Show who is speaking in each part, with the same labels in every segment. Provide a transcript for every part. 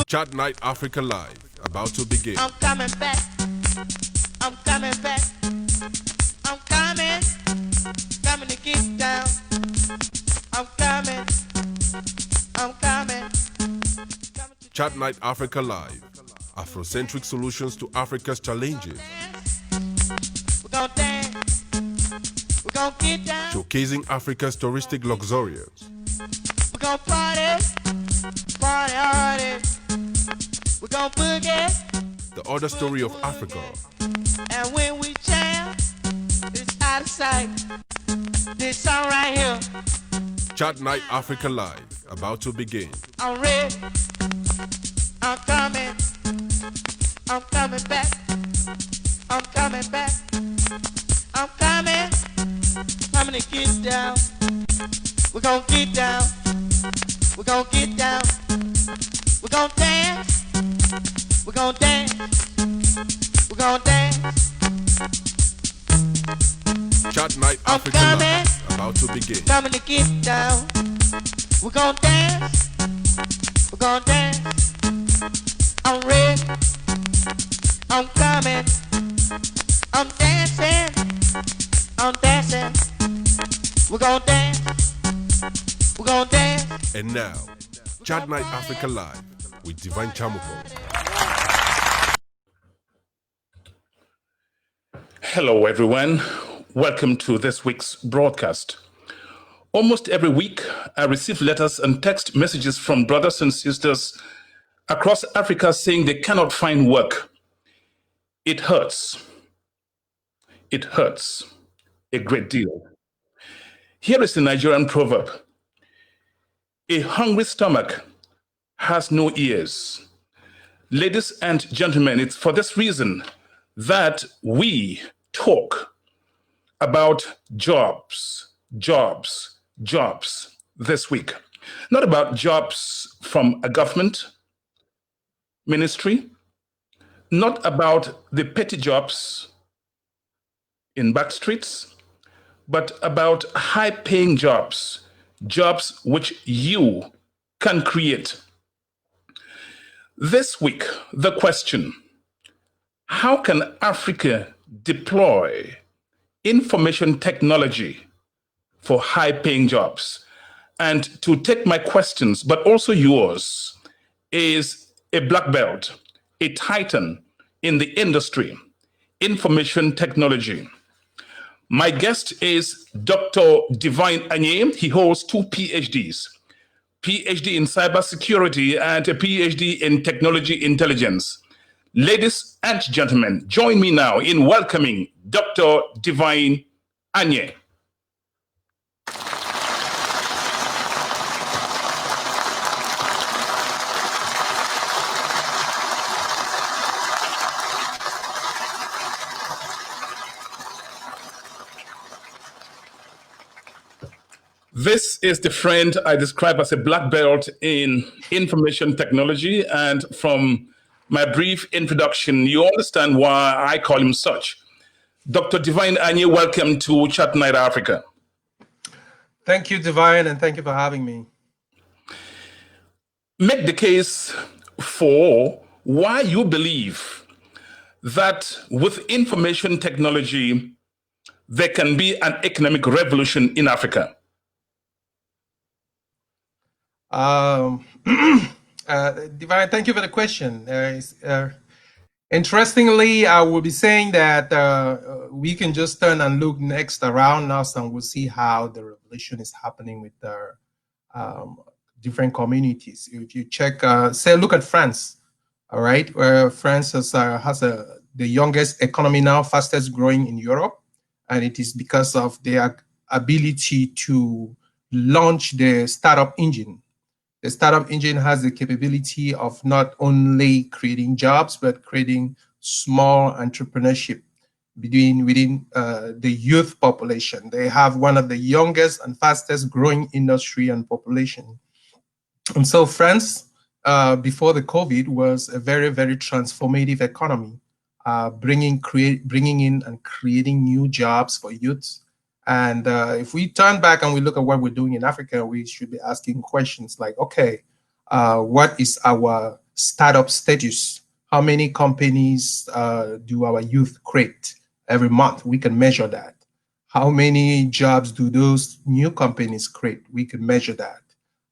Speaker 1: Chat Night Africa Live, about to begin.
Speaker 2: I'm coming back. I'm coming back. I'm coming. Coming to get down. I'm coming. I'm coming.
Speaker 1: Chat Night Africa Live, Afrocentric solutions to Africa's challenges.
Speaker 2: We're gonna dance. We're gonna get down.
Speaker 1: Showcasing Africa's touristic luxuriance.
Speaker 2: We're gonna party. Party hardy. We're gonna boogie.
Speaker 1: The other story of Africa.
Speaker 2: And when we jam, it's out of sight. This song right here.
Speaker 1: Chat Night Africa Live, about to begin.
Speaker 2: I'm ready. I'm coming. I'm coming back. I'm coming back. I'm coming. Coming to get down. We're gonna get down. We're gonna get down. We're gonna dance. We're gonna dance. We're gonna dance.
Speaker 1: Chat Night
Speaker 2: I'm
Speaker 1: Africa
Speaker 2: coming.
Speaker 1: Live, about to begin.
Speaker 2: Coming to get down. We're gonna dance. We're gonna dance. I'm ready. I'm coming. I'm dancing. I'm dancing. We're gonna dance. We're gonna dance.
Speaker 1: And now, Chat Night Africa Live with Divine Chamoko.
Speaker 3: Hello, everyone. Welcome to this week's broadcast. Almost every week, I receive letters and text messages from brothers and sisters across Africa saying they cannot find work. It hurts. It hurts a great deal. Here is the Nigerian proverb: a hungry stomach has no ears. Ladies and gentlemen, it's for this reason that we talk about jobs this week. Not about jobs from a government ministry, not about the petty jobs in back streets, but about high-paying jobs, jobs which you can create. This week, the question: how can Africa deploy information technology for high-paying jobs? And to take my questions, but also yours, is a black belt, a titan in the industry, information technology. My guest is Dr. Divine Anye. He holds 2 PhDs, PhD in cybersecurity and a PhD in technology intelligence. Ladies and gentlemen, join me now in welcoming Dr. Divine Anye. This is the friend I describe as a black belt in information technology. And from my brief introduction, you understand why I call him such. Dr. Divine Anye, welcome to Chat Night Africa.
Speaker 4: Thank you, Divine, and thank you for having me.
Speaker 3: Make the case for why you believe that with information technology, there can be an economic revolution in Africa.
Speaker 4: Divine, thank you for the question. Interestingly, I will be saying that we can just turn and look next around us, and we'll see how the revolution is happening with different communities. If you check, say, look at France, all right, where France has the youngest economy now, fastest growing in Europe, and it is because of their ability to launch the startup engine. The startup engine has the capability of not only creating jobs, but creating small entrepreneurship within the youth population. They have one of the youngest and fastest growing industry and population. And so France, before the COVID, was a very, very transformative economy, bringing in and creating new jobs for youths. And if we turn back and we look at what we're doing in Africa, we should be asking questions like, okay, what is our startup status. How many companies do our youth create every month? We can measure that. How many jobs do those new companies create? We can measure that.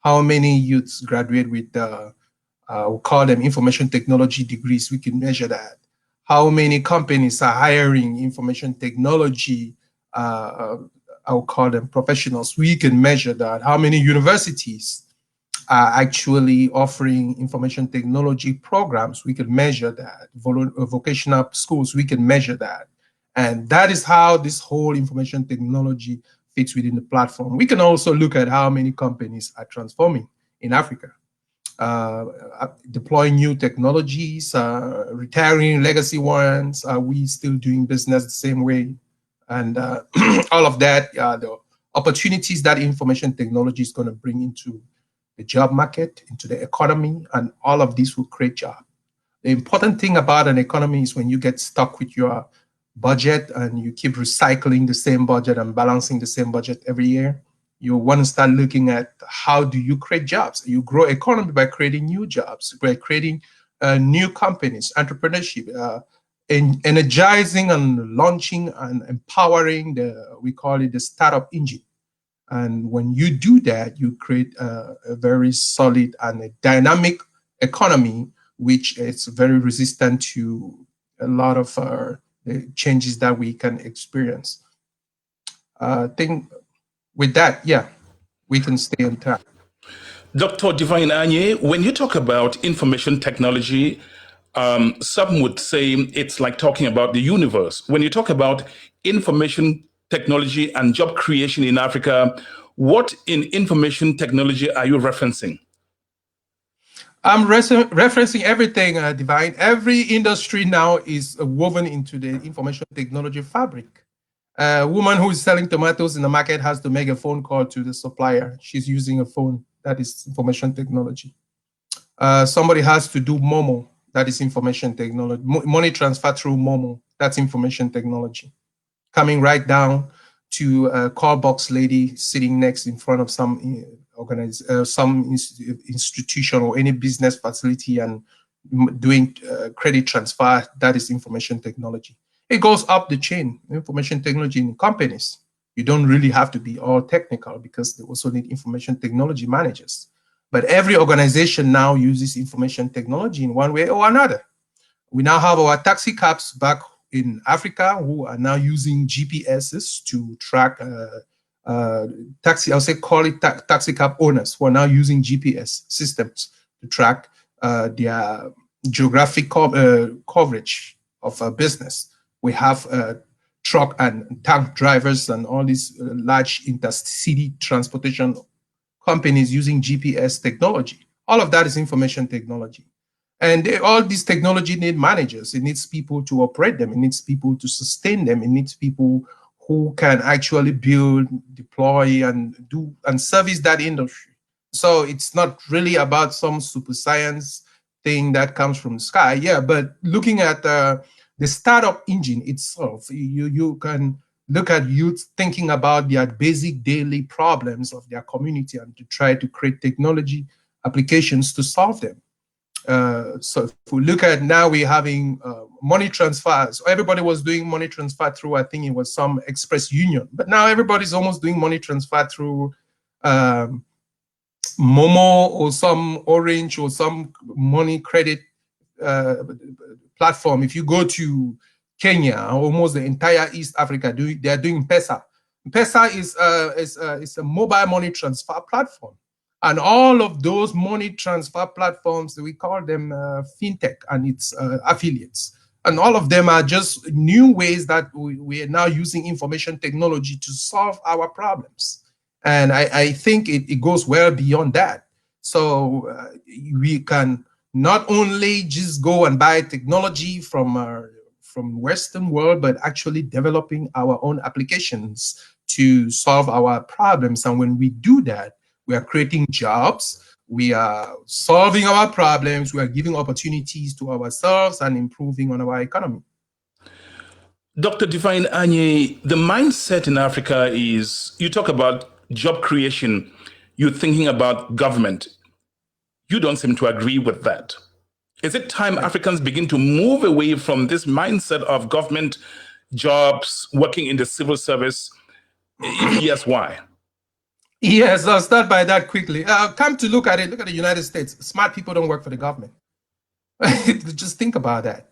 Speaker 4: How many youths graduate with, we'll call them information technology degrees? We can measure that. How many companies are hiring information technology, I'll call them professionals? We can measure that. How many universities are actually offering information technology programs? We can measure that. Vocational schools, we can measure that. And that is how this whole information technology fits within the platform. We can also look at how many companies are transforming in Africa, deploying new technologies, retiring legacy ones. Are we still doing business the same way? And all of that, the opportunities that information technology is going to bring into the job market, into the economy, and all of this will create jobs. The important thing about an economy is when you get stuck with your budget and you keep recycling the same budget and balancing the same budget every year, you want to start looking at how do you create jobs. You grow economy by creating new jobs, by creating new companies, entrepreneurship, energizing and launching and empowering we call it the startup engine. And when you do that, you create a very solid and a dynamic economy, which is very resistant to a lot of the changes that we can experience. I think with that, yeah, we can stay on track.
Speaker 3: Dr. Divine Anye, when you talk about information technology, some would say it's like talking about the universe. When you talk about information technology and job creation in Africa, what in information technology are you referencing?
Speaker 4: I'm referencing everything, Divine. Every industry now is woven into the information technology fabric. A woman who is selling tomatoes in the market has to make a phone call to the supplier. She's using a phone. That is information technology. Somebody has to do Momo. That is information technology. Money transfer through Momo. That's information technology. Coming right down to a call box lady sitting next in front of some institution or any business facility and doing credit transfer. That is information technology. It goes up the chain. Information technology in companies. You don't really have to be all technical because they also need information technology managers. But every organization now uses information technology in one way or another. We now have our taxi cabs back in Africa who are now using GPSs to track taxi, I'll say call it taxi cab owners who are now using GPS systems to track their geographic coverage of a business. We have truck and tank drivers and all these large intercity transportation companies using GPS technology. All of that is information technology. And all these technology need managers. It needs people to operate them. It needs people to sustain them. It needs people who can actually build, deploy, and do and service that industry. So it's not really about some super science thing that comes from the sky. Yeah, but looking at the startup engine itself, you can look at youth thinking about their basic daily problems of their community and to try to create technology applications to solve them. So if we look at now, we're having money transfers. Everybody was doing money transfer through, I think it was some Express Union, but now everybody's almost doing money transfer through Momo or some Orange or some money credit platform. If you go to Kenya, almost the entire East Africa, they're doing M-Pesa. M-Pesa is a mobile money transfer platform. And all of those money transfer platforms, we call them fintech and its affiliates. And all of them are just new ways that we are now using information technology to solve our problems. And I think it goes well beyond that. So we can not only just go and buy technology from Western world, but actually developing our own applications to solve our problems. And when we do that, we are creating jobs, we are solving our problems, we are giving opportunities to ourselves and improving on our economy.
Speaker 3: Dr. Divine Anye, the mindset in Africa is, you talk about job creation, you're thinking about government. You don't seem to agree with that. Is it time Africans begin to move away from this mindset of government jobs, working in the civil service? If yes, why?
Speaker 4: Yes, I'll start by that quickly. Come to look at it, look at the United States. Smart people don't work for the government. Just think about that.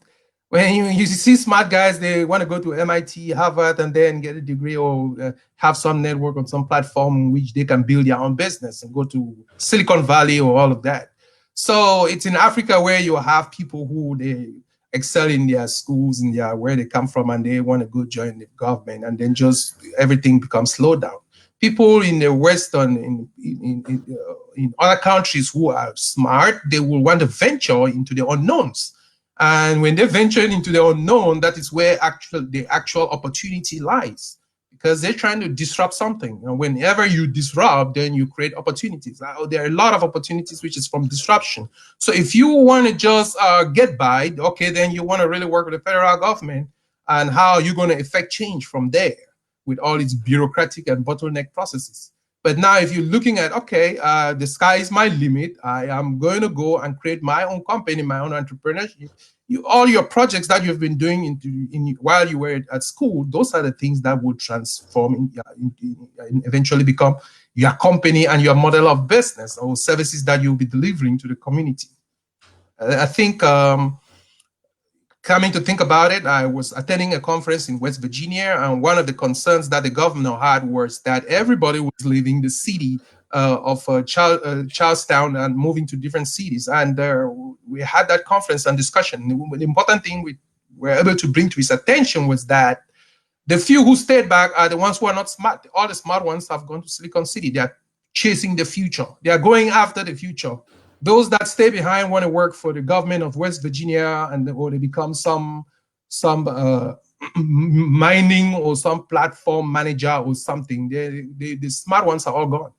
Speaker 4: When you see smart guys, they want to go to MIT, Harvard, and then get a degree or have some network on some platform in which they can build their own business and go to Silicon Valley or all of that. So it's in Africa where you have people who they excel in their schools and where they come from, and they want to go join the government, and then just everything becomes slowed down. People in the Western, in other countries who are smart, they will want to venture into the unknowns. And when they venture into the unknown, that is where the actual opportunity lies, because they're trying to disrupt something. And whenever you disrupt, then you create opportunities. There are a lot of opportunities which is from disruption. So if you want to just get by, okay, then you want to really work with the federal government, and how you're going to effect change from there with all its bureaucratic and bottleneck processes. But now if you're looking at, okay, the sky is my limit, I am going to go and create my own company, my own entrepreneurship. All your projects that you've been doing while you were at school, those are the things that would transform and eventually become your company and your model of business or services that you'll be delivering to the community. I think coming to think about it, I was attending a conference in West Virginia, and one of the concerns that the governor had was that everybody was leaving the city of Charlestown and moving to different cities. And we had that conference and discussion. The important thing we were able to bring to his attention was that the few who stayed back are the ones who are not smart. All the smart ones have gone to Silicon City. They are chasing the future. They are going after the future. Those that stay behind want to work for the government of West Virginia, or they become some mining or some platform manager or something. The smart ones are all gone.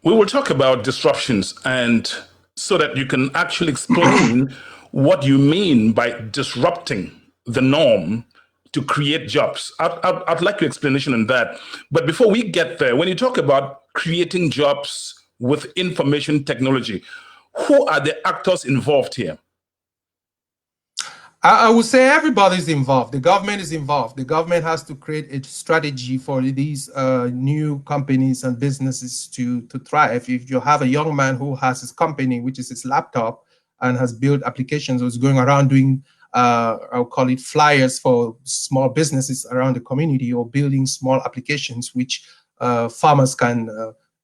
Speaker 3: We will talk about disruptions, and so that you can actually explain what you mean by disrupting the norm to create jobs. I'd like your explanation on that. But before we get there, when you talk about creating jobs with information technology, who are the actors involved here?
Speaker 4: I would say everybody's involved. The government is involved. The government has to create a strategy for these new companies and businesses to thrive. If you have a young man who has his company, which is his laptop, and has built applications, or is going around doing, I'll call it flyers for small businesses around the community, or building small applications which farmers can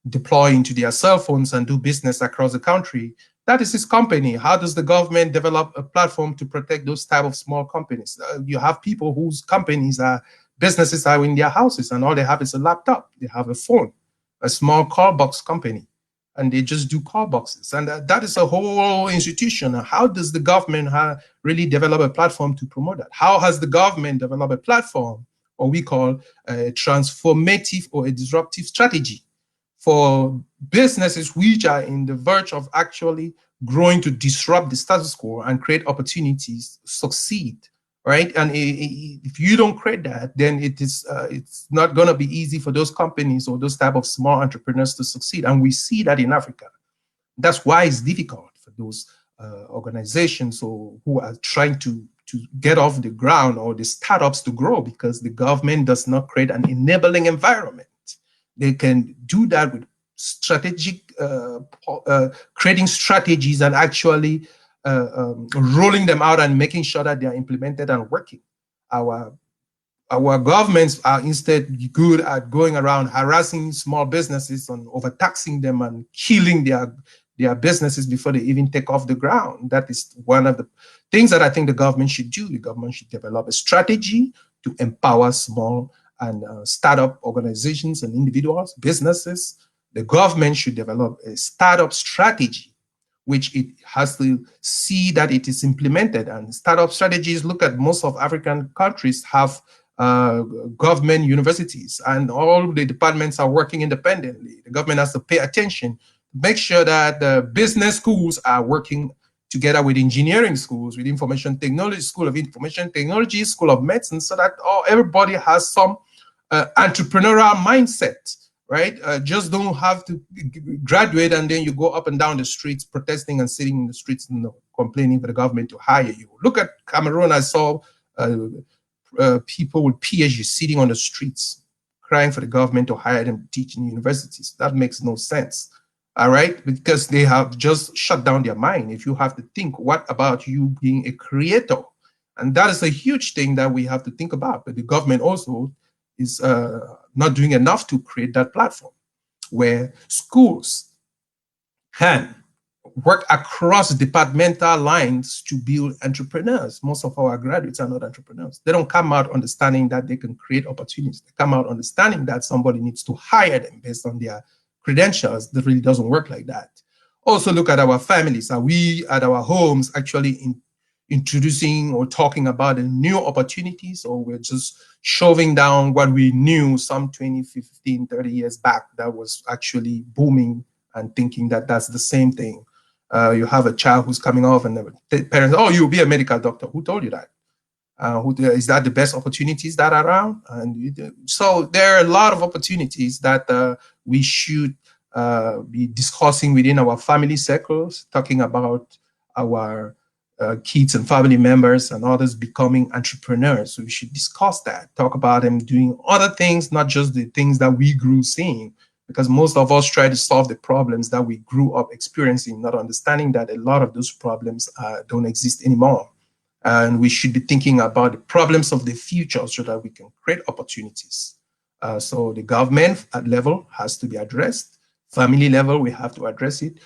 Speaker 4: deploy into their cell phones and do business across the country, that is his company. How does the government develop a platform to protect those type of small companies? You have people whose businesses are in their houses, and all they have is a laptop. They have a phone, a small call box company, and they just do call boxes. And that is a whole institution. How does the government really develop a platform to promote that? How has the government developed a platform, or we call a transformative or a disruptive strategy, for businesses which are in the verge of actually growing to disrupt the status quo and create opportunities to succeed, right? And if you don't create that, then it's not going to be easy for those companies or those type of small entrepreneurs to succeed. And we see that in Africa. That's why it's difficult for those organizations who are trying to get off the ground, or the startups to grow, because the government does not create an enabling environment. They can do that with strategic, creating strategies and actually rolling them out and making sure that they are implemented and working. Our governments are instead good at going around harassing small businesses and overtaxing them and killing their businesses before they even take off the ground. That is one of the things that I think the government should do. The government should develop a strategy to empower small and startup organizations and individuals, businesses. The government should develop a startup strategy, which it has to see that it is implemented. And startup strategies, look at most of African countries have government universities, and all the departments are working independently. The government has to pay attention, make sure that the business schools are working together with engineering schools, with information technology, School of Information Technology, School of Medicine, so that everybody has some entrepreneurial mindset right? Just don't have to graduate and then you go up and down the streets protesting and sitting in the streets and complaining for the government to hire you. Look at Cameroon. I saw people with PhD sitting on the streets crying for the government to hire them to teach in universities. That makes no sense. All right, because they have just shut down their mind. If you have to think, what about you being a creator? And that is a huge thing that we have to think about. But the government also is not doing enough to create that platform where schools can work across departmental lines to build entrepreneurs. Most of our graduates are not entrepreneurs. They don't come out understanding that they can create opportunities. They come out understanding that somebody needs to hire them based on their credentials. That really doesn't work like that. Also look at our families. Are we at our homes actually introducing or talking about the new opportunities, or we're just shoving down what we knew some 20, 15, 30 years back that was actually booming and thinking that that's the same thing? You have a child who's coming off and the parents, oh, you'll be a medical doctor. Who told you that? Is that the best opportunities that are around? And so there are a lot of opportunities that we should be discussing within our family circles, talking about our kids and family members and others becoming entrepreneurs. So we should discuss that, talk about them doing other things, not just the things that we grew seeing, because most of us try to solve the problems that we grew up experiencing, not understanding that a lot of those problems don't exist anymore. And we should be thinking about the problems of the future so that we can create opportunities. So the government level has to be addressed. Family level, we have to address it.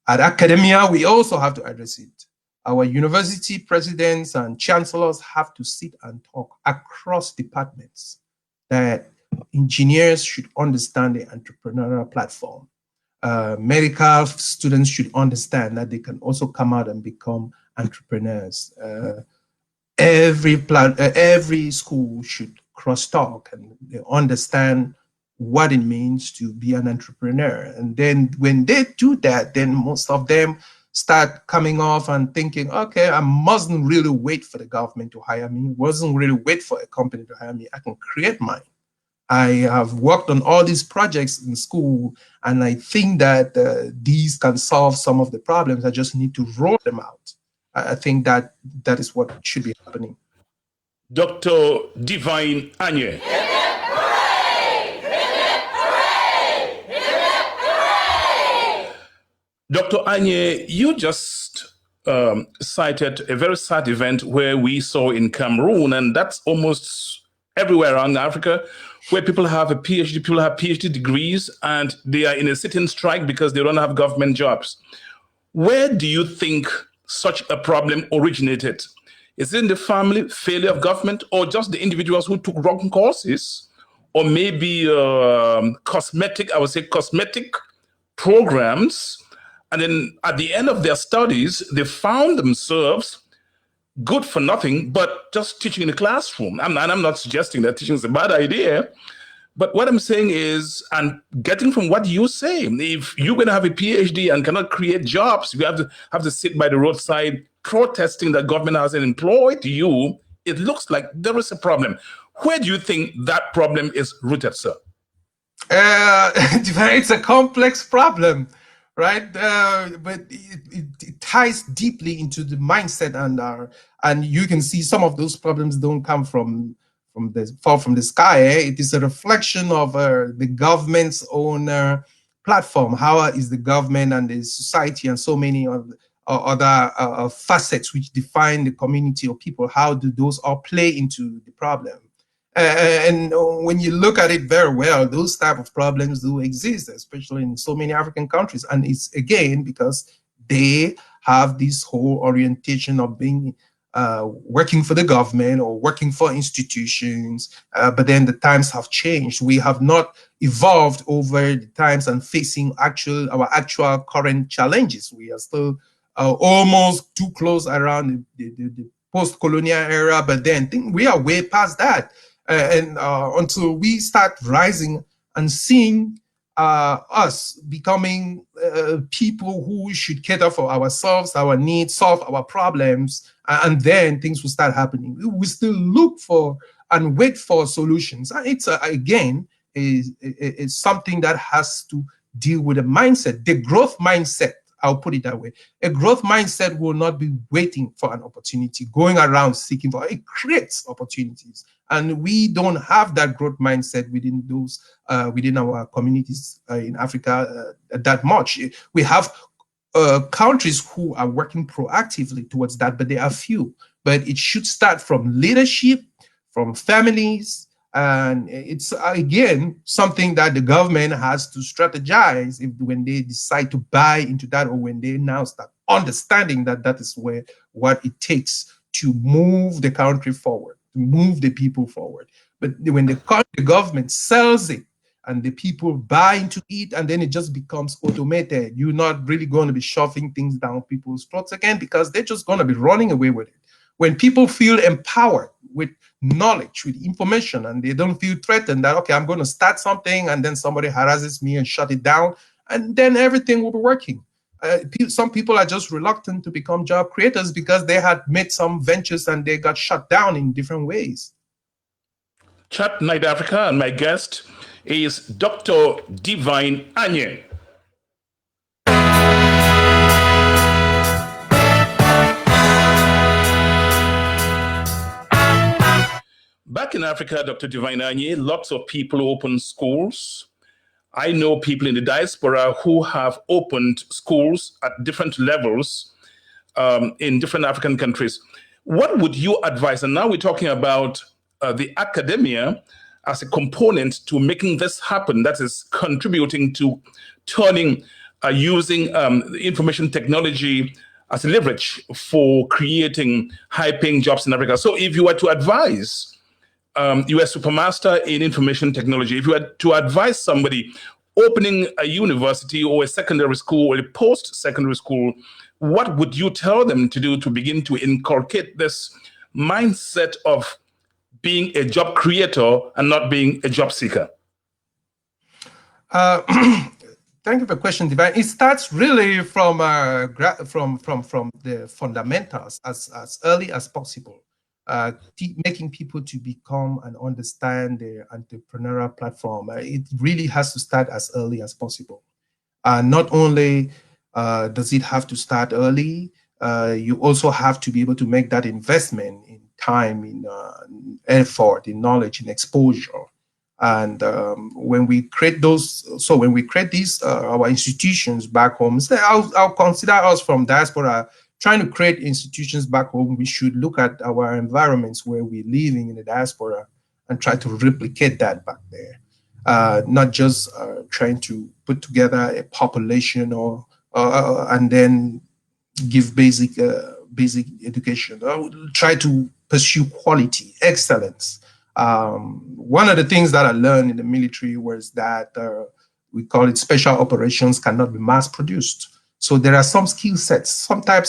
Speaker 4: At academia, we also have to address it. Our university presidents and chancellors have to sit and talk across departments that engineers should understand the entrepreneurial platform. Medical students should understand that they can also come out and become entrepreneurs. Every school should crosstalk and they understand what it means to be an entrepreneur. And then when they do that, then most of them start coming off and thinking, okay, I mustn't really wait for the government to hire me, mustn't really wait for a company to hire me. I can create mine. I have worked on all these projects in school, and I think that these can solve some of the problems. I just need to roll them out. I think that that is what should be happening.
Speaker 3: Dr. Divine Anye. Dr. Anye, you just cited a very sad event where we saw in Cameroon, and that's almost everywhere around Africa, where people have a PhD, people have PhD degrees, and they are in a sit-in strike because they don't have government jobs. Where do you think such a problem originated? Is it in the family, failure of government, or just the individuals who took wrong courses, or maybe cosmetic programs? And then at the end of their studies, they found themselves good for nothing, but just teaching in the classroom. And I'm not suggesting that teaching is a bad idea, but what I'm saying is, and getting from what you say, if you're going to have a PhD and cannot create jobs, you have to sit by the roadside protesting that government hasn't employed you, it looks like there is a problem. Where do you think that problem is rooted, sir?
Speaker 4: It's a complex problem. Right, but it ties deeply into the mindset, and you can see some of those problems don't come from the sky. It is a reflection of the government's own platform. How is the government and the society and so many other facets which define the community or people? How do those all play into the problem? And when you look at it very well, those type of problems do exist, especially in so many African countries. And it's, again, because they have this whole orientation of being working for the government or working for institutions. But then the times have changed. We have not evolved over the times and facing our actual current challenges. We are still almost too close around the post-colonial era, but then we are way past that. And until we start rising and seeing us becoming people who should cater for ourselves, our needs, solve our problems, and then things will start happening. We still look for and wait for solutions. It's again, is something that has to deal with a mindset, the growth mindset. I'll put it that way. A growth mindset will not be waiting for an opportunity, going around seeking for it. Creates opportunities, and we don't have that growth mindset within those within our communities in Africa that much. We have countries who are working proactively towards that, but they are few. But it should start from leadership, from families, and it's again something that the government has to strategize when they decide to buy into that, or when they now start understanding that that is what it takes to move the country forward, to move the people forward. But when the government sells it and the people buy into it, and then it just becomes automated, you're not really going to be shoving things down people's throats again, because they're just going to be running away with it. When people feel empowered with knowledge, with information, and they don't feel threatened that, okay, I'm going to start something and then somebody harasses me and shut it down, and then everything will be working. Some people are just reluctant to become job creators because they had made some ventures and they got shut down in different ways.
Speaker 3: Chat Night Africa, and my guest is Dr. Divine Anye. Back in Africa, Dr. Divine Anye, lots of people open schools. I know people in the diaspora who have opened schools at different levels in different African countries. What would you advise? And now we're talking about the academia as a component to making this happen, that is contributing to turning, using information technology as a leverage for creating high-paying jobs in Africa. So if you were to advise, you are a supermaster in information technology, if you were to advise somebody opening a university or a secondary school or a post-secondary school, what would you tell them to do to begin to inculcate this mindset of being a job creator and not being a job seeker?
Speaker 4: Thank you for the question, Divine. It starts really from the fundamentals as early as possible. Making people to become and understand the entrepreneurial platform. It really has to start as early as possible. Not only does it have to start early, you also have to be able to make that investment in time, in effort, in knowledge, in exposure. And when we create those, so when we create these, our institutions back home, I'll consider us from diaspora trying to create institutions back home. We should look at our environments where we're living in the diaspora and try to replicate that back there. Not just trying to put together a population or and then give basic education. Try to pursue quality, excellence. One of the things that I learned in the military was that we call it special operations cannot be mass produced. So there are some skill sets, some type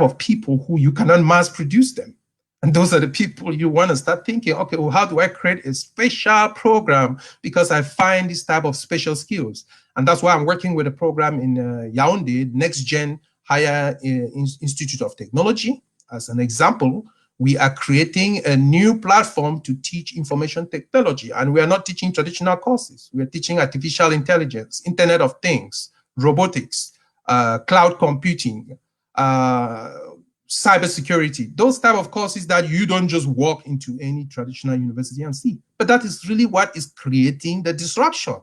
Speaker 4: of people who you cannot mass produce them. And those are the people you want to start thinking, okay, well, how do I create a special program because I find this type of special skills? And that's why I'm working with a program in Yaoundé, Next Gen Higher Institute of Technology. As an example, we are creating a new platform to teach information technology. And we are not teaching traditional courses. We are teaching artificial intelligence, Internet of Things, robotics, cloud computing, cybersecurity, those type of courses that you don't just walk into any traditional university and see. But that is really what is creating the disruption.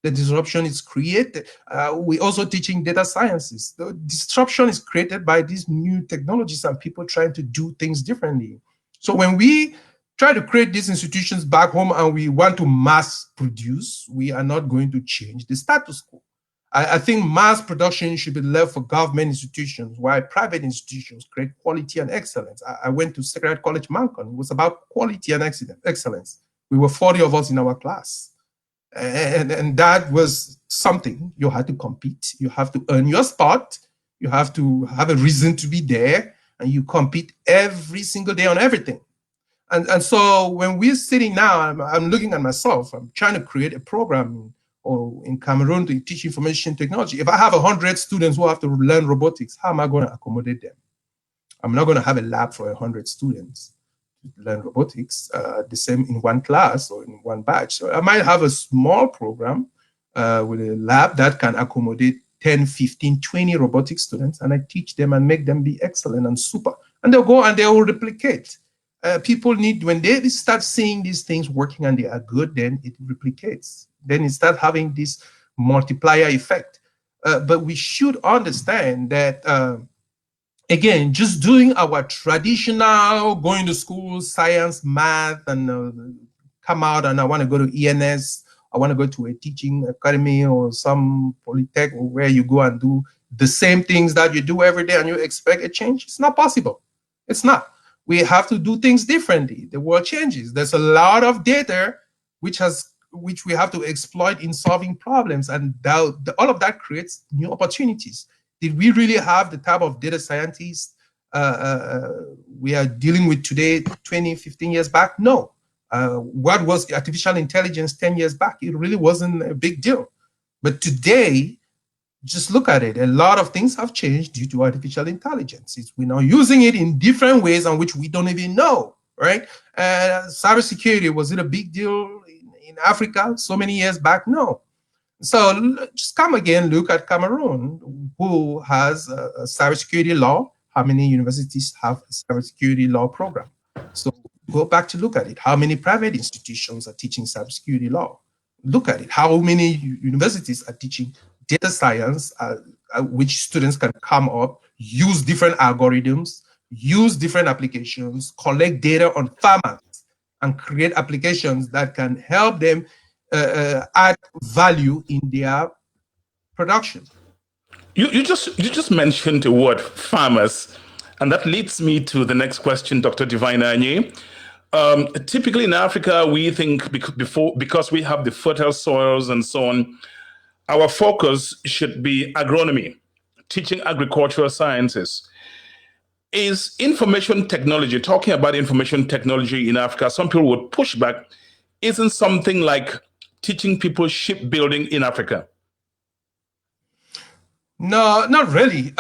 Speaker 4: The disruption is created. We're also teaching data sciences. The disruption is created by these new technologies and people trying to do things differently. So when we try to create these institutions back home and we want to mass produce, we are not going to change the status quo. I think mass production should be left for government institutions, while private institutions create quality and excellence. I went to Sacred College Mancon. It was about quality and excellence. We were 40 of us in our class. And that was something you had to compete. You have to earn your spot. You have to have a reason to be there. And you compete every single day on everything. And so when we're sitting now, I'm looking at myself. I'm trying to create a program in Cameroon to teach information technology. If I have 100 students who have to learn robotics, how am I going to accommodate them? I'm not going to have a lab for 100 students. learn robotics the same in one class or in one batch. So I might have a small program with a lab that can accommodate 10, 15, 20 robotic students, and I teach them and make them be excellent and super. And they'll go and they will replicate. People need, when they start seeing these things working and they are good, then it replicates. Then it starts having this multiplier effect. But we should understand that, again, just doing our traditional going to school, science, math, and come out and I want to go to ENS, I want to go to a teaching academy or some polytech where you go and do the same things that you do every day and you expect a change. It's not possible. It's not. We have to do things differently. The world changes. There's a lot of data which we have to exploit in solving problems, and all of that creates new opportunities. Did we really have the type of data scientists we are dealing with today 20, 15 years back? No. What was artificial intelligence 10 years back? It really wasn't a big deal. But today, just look at it. A lot of things have changed due to artificial intelligence. We're now using it in different ways on which we don't even know, right? Cybersecurity, was it a big deal in Africa so many years back? No. So just come again, look at Cameroon, who has a cybersecurity law. How many universities have a cybersecurity law program? So go back to look at it. How many private institutions are teaching cybersecurity law? Look at it. How many universities are teaching data science, which students can come up, use different algorithms, use different applications, collect data on farmers, and create applications that can help them add value in their production.
Speaker 3: You just mentioned the word farmers, and that leads me to the next question, Dr. Divine Anye. Typically in Africa, we think because we have the fertile soils and so on, our focus should be agronomy, teaching agricultural sciences. Is information technology, talking about information technology in Africa, some people would push back, isn't something like teaching people shipbuilding in Africa?
Speaker 4: No, not really.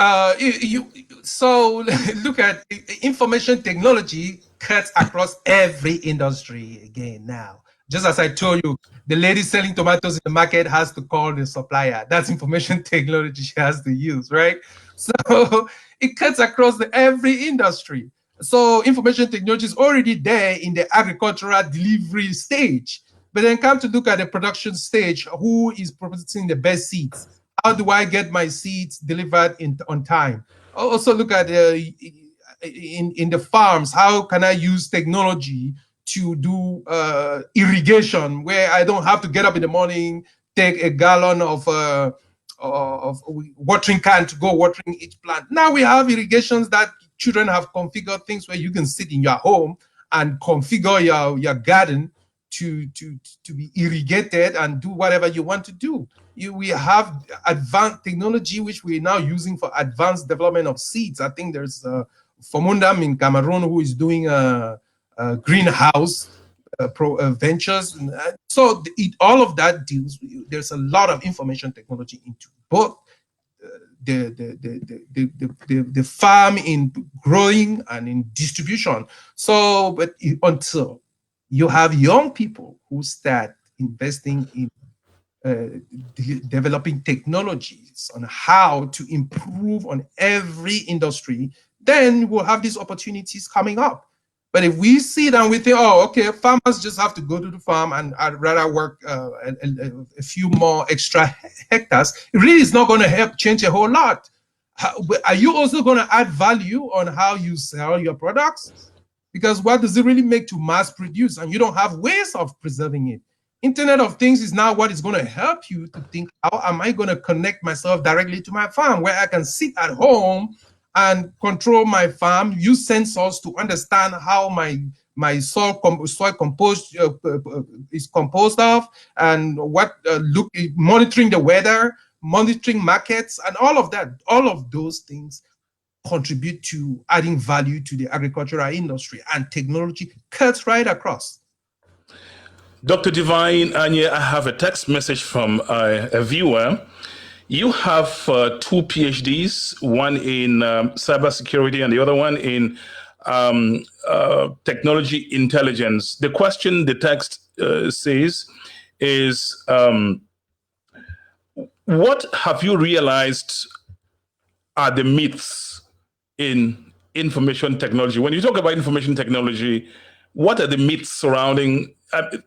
Speaker 4: So look at information technology cuts across every industry again now. Just as I told you, the lady selling tomatoes in the market has to call the supplier. That's information technology she has to use, right? So it cuts across every industry. So information technology is already there in the agricultural delivery stage. But then come to look at the production stage, who is producing the best seeds? How do I get my seeds delivered on time? Also look at in the farms, how can I use technology to do irrigation where I don't have to get up in the morning, take a gallon of watering can to go watering each plant. Now we have irrigations that children have configured, things where you can sit in your home and configure your garden to be irrigated and do whatever you want to do. We have advanced technology which we're now using for advanced development of seeds. I think there's Fomundam in Cameroon who is doing a greenhouse ventures. So all of that deals with, there's a lot of information technology into both the farm in growing and in distribution. So, but until you have young people who start investing in developing technologies on how to improve on every industry, then we'll have these opportunities coming up. But if we sit and we think, oh, okay, farmers just have to go to the farm and I'd rather work a few more extra hectares, it really is not going to help change a whole lot. Are you also going to add value on how you sell your products? Because what does it really make to mass produce? And you don't have ways of preserving it. Internet of Things is now what is going to help you to think, how am I going to connect myself directly to my farm, where I can sit at home and control my farm, use sensors to understand how my soil composed is composed of, and what monitoring the weather, monitoring markets, and all of that. All of those things contribute to adding value to the agricultural industry, and technology cuts right across.
Speaker 3: Dr. Divine Anye, I have a text message from a viewer. You have 2 PhDs, one in cybersecurity and the other one in technology intelligence. The question the text says is, what have you realized are the myths in information technology? When you talk about information technology, what are the myths surrounding that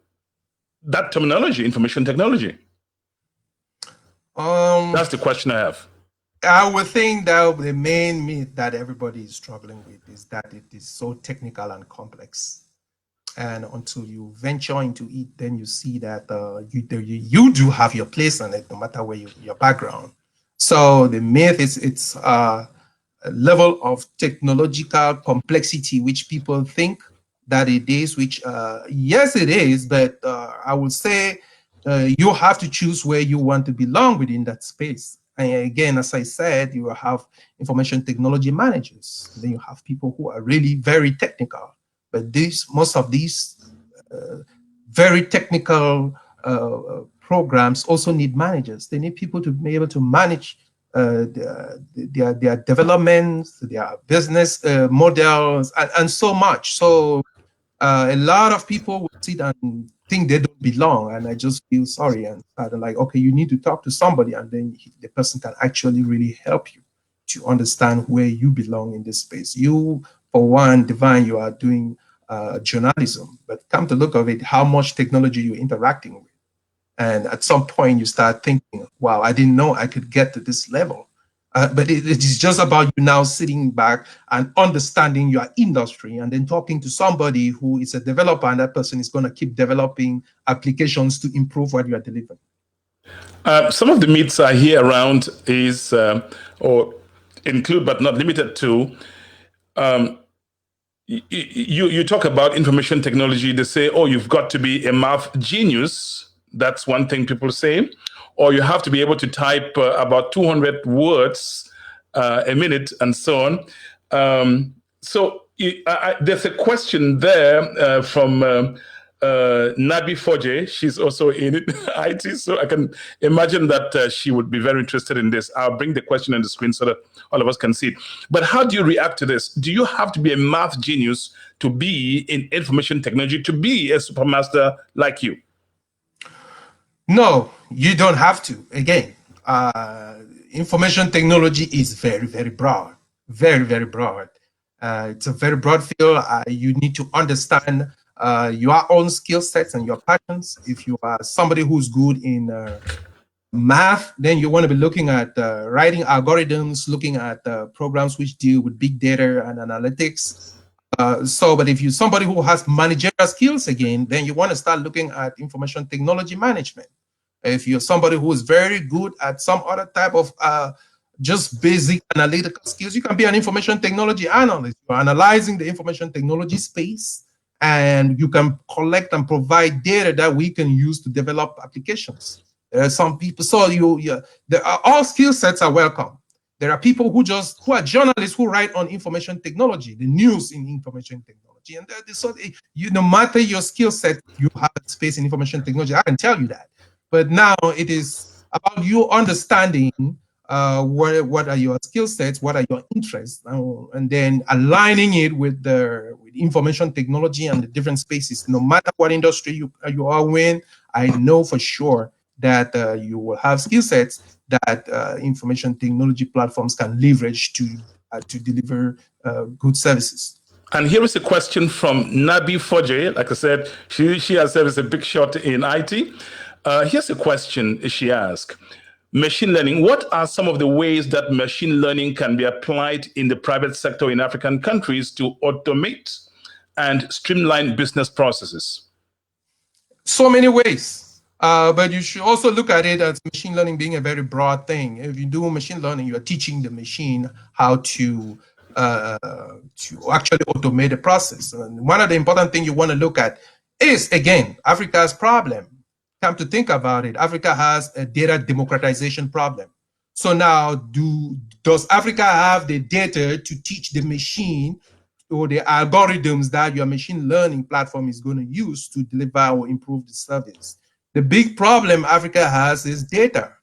Speaker 3: terminology, information technology? That's the question I have.
Speaker 4: I would think that the main myth that everybody is struggling with is that it is so technical and complex. And until you venture into it, then you see that you do have your place on it, no matter where your background. So the myth is it's a level of technological complexity which people think that it is, which yes, it is, but I would say you have to choose where you want to belong within that space. And again, as I said, you have information technology managers. Then you have people who are really very technical. But most of these very technical programs also need managers. They need people to be able to manage their developments, their business models, and so much. So a lot of people will sit and think they don't belong, and I just feel sorry and like, okay, you need to talk to somebody, and then the person can actually really help you to understand where you belong in this space. You, for one, Divine, you are doing journalism, but come to look of it, how much technology you're interacting with. And at some point you start thinking, wow, I didn't know I could get to this level. But it is just about you now sitting back and understanding your industry and then talking to somebody who is a developer, and that person is going to keep developing applications to improve what you are delivering.
Speaker 3: Some of the myths I hear around is, or include but not limited to, you talk about information technology. They say, oh, you've got to be a math genius. That's one thing people say. Or you have to be able to type about 200 words a minute and so on. So there's a question there from Nabi Foje. She's also in IT, so I can imagine that she would be very interested in this. I'll bring the question on the screen so that all of us can see it. But how do you react to this? Do you have to be a math genius to be in information technology, to be a supermaster like you?
Speaker 4: No, you don't have to. Again, information technology is very, very broad, very, very broad. It's a very broad field. You need to understand your own skill sets and your passions. If you are somebody who's good in math, then you want to be looking at writing algorithms, looking at programs which deal with big data and analytics. But if you're somebody who has managerial skills again, then you want to start looking at information technology management. If you're somebody who is very good at some other type of just basic analytical skills, you can be an information technology analyst. You're analyzing the information technology space, and you can collect and provide data that we can use to develop applications. There are some people, so there are, all skill sets are welcome. There are people who are journalists who write on information technology, the news in information technology. And so no matter your skill set, you have a space in information technology. I can tell you that. But now it is about you understanding what are your skill sets, what are your interests, and then aligning it with with information technology and the different spaces. No matter what industry you are in, I know for sure that you will have skill sets that information technology platforms can leverage to deliver good services.
Speaker 3: And here is a question from Nabi Foje. Like I said, she herself is a big shot in IT. Here's a question she asked. Machine learning, what are some of the ways that machine learning can be applied in the private sector in African countries to automate and streamline business processes?
Speaker 4: So many ways, but you should also look at it as machine learning being a very broad thing. If you do machine learning, you are teaching the machine how to actually automate the process. And one of the important things you want to look at is, again, Africa's problem. Come to think about it, Africa has a data democratization problem. So now, does Africa have the data to teach the machine or the algorithms that your machine learning platform is going to use to deliver or improve the service? The big problem Africa has is data.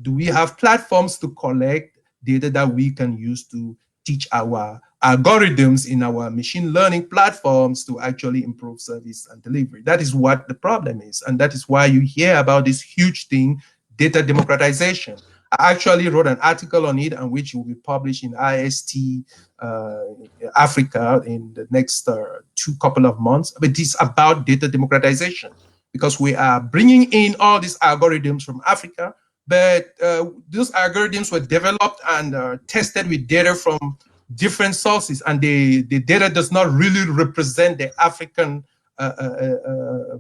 Speaker 4: Do we have platforms to collect data that we can use to teach our algorithms in our machine learning platforms to actually improve service and delivery. That is what the problem is. And that is why you hear about this huge thing, data democratization. I actually wrote an article on it, and which will be published in IST Africa in the next couple of months. But it is about data democratization, because we are bringing in all these algorithms from Africa, but those algorithms were developed and tested with data from different sources, and the data does not really represent the African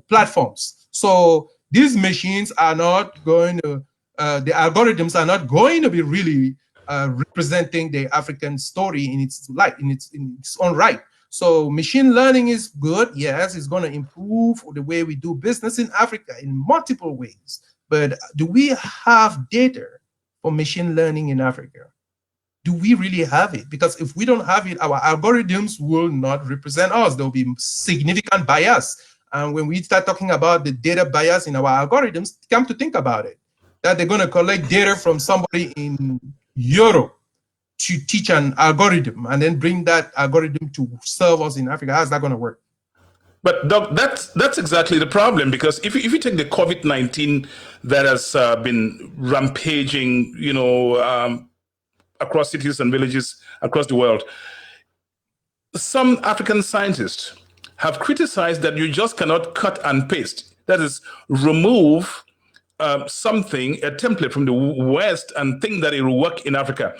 Speaker 4: platforms. So these machines are not going to, the algorithms are not going to be really representing the African story in its light, in its own right. So machine learning is good. Yes, it's going to improve the way we do business in Africa in multiple ways. But do we have data for machine learning in Africa? Do we really have it? Because if we don't have it, our algorithms will not represent us. There will be significant bias. And when we start talking about the data bias in our algorithms, come to think about it, that they're going to collect data from somebody in Europe to teach an algorithm and then bring that algorithm to serve us in Africa. How's that going to work?
Speaker 3: But Doc, that's exactly the problem, because if you take the COVID-19 that has been rampaging, across cities and villages across the world, some African scientists have criticized that you just cannot cut and paste. That is, remove something, a template from the West, and think that it will work in Africa.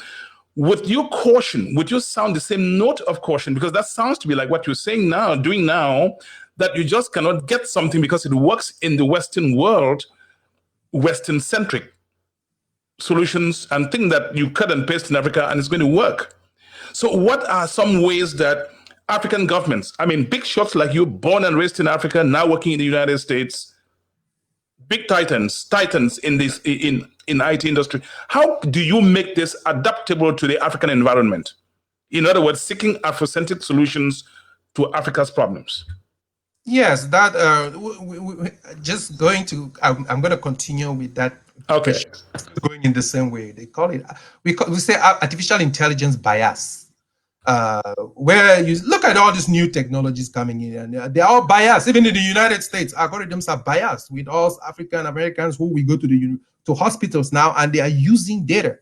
Speaker 3: Would you sound the same note of caution? Because that sounds to be like what you're saying now, doing now, that you just cannot get something because it works in the Western world, Western-centric solutions, and think that you cut and paste in Africa and it's going to work. So what are some ways that African governments, big shots like you, born and raised in Africa, now working in the United States, big titans in this in IT industry, how do you make this adaptable to the African environment? In other words, seeking Afrocentric solutions to Africa's problems.
Speaker 4: Yes, that just going to, I'm going to continue with that.
Speaker 3: Okay.
Speaker 4: Going in the same way. They call it, we say artificial intelligence bias, where you look at all these new technologies coming in, and they're all biased. Even in the United States, algorithms are biased with all African Americans who we go to hospitals now, and they are using data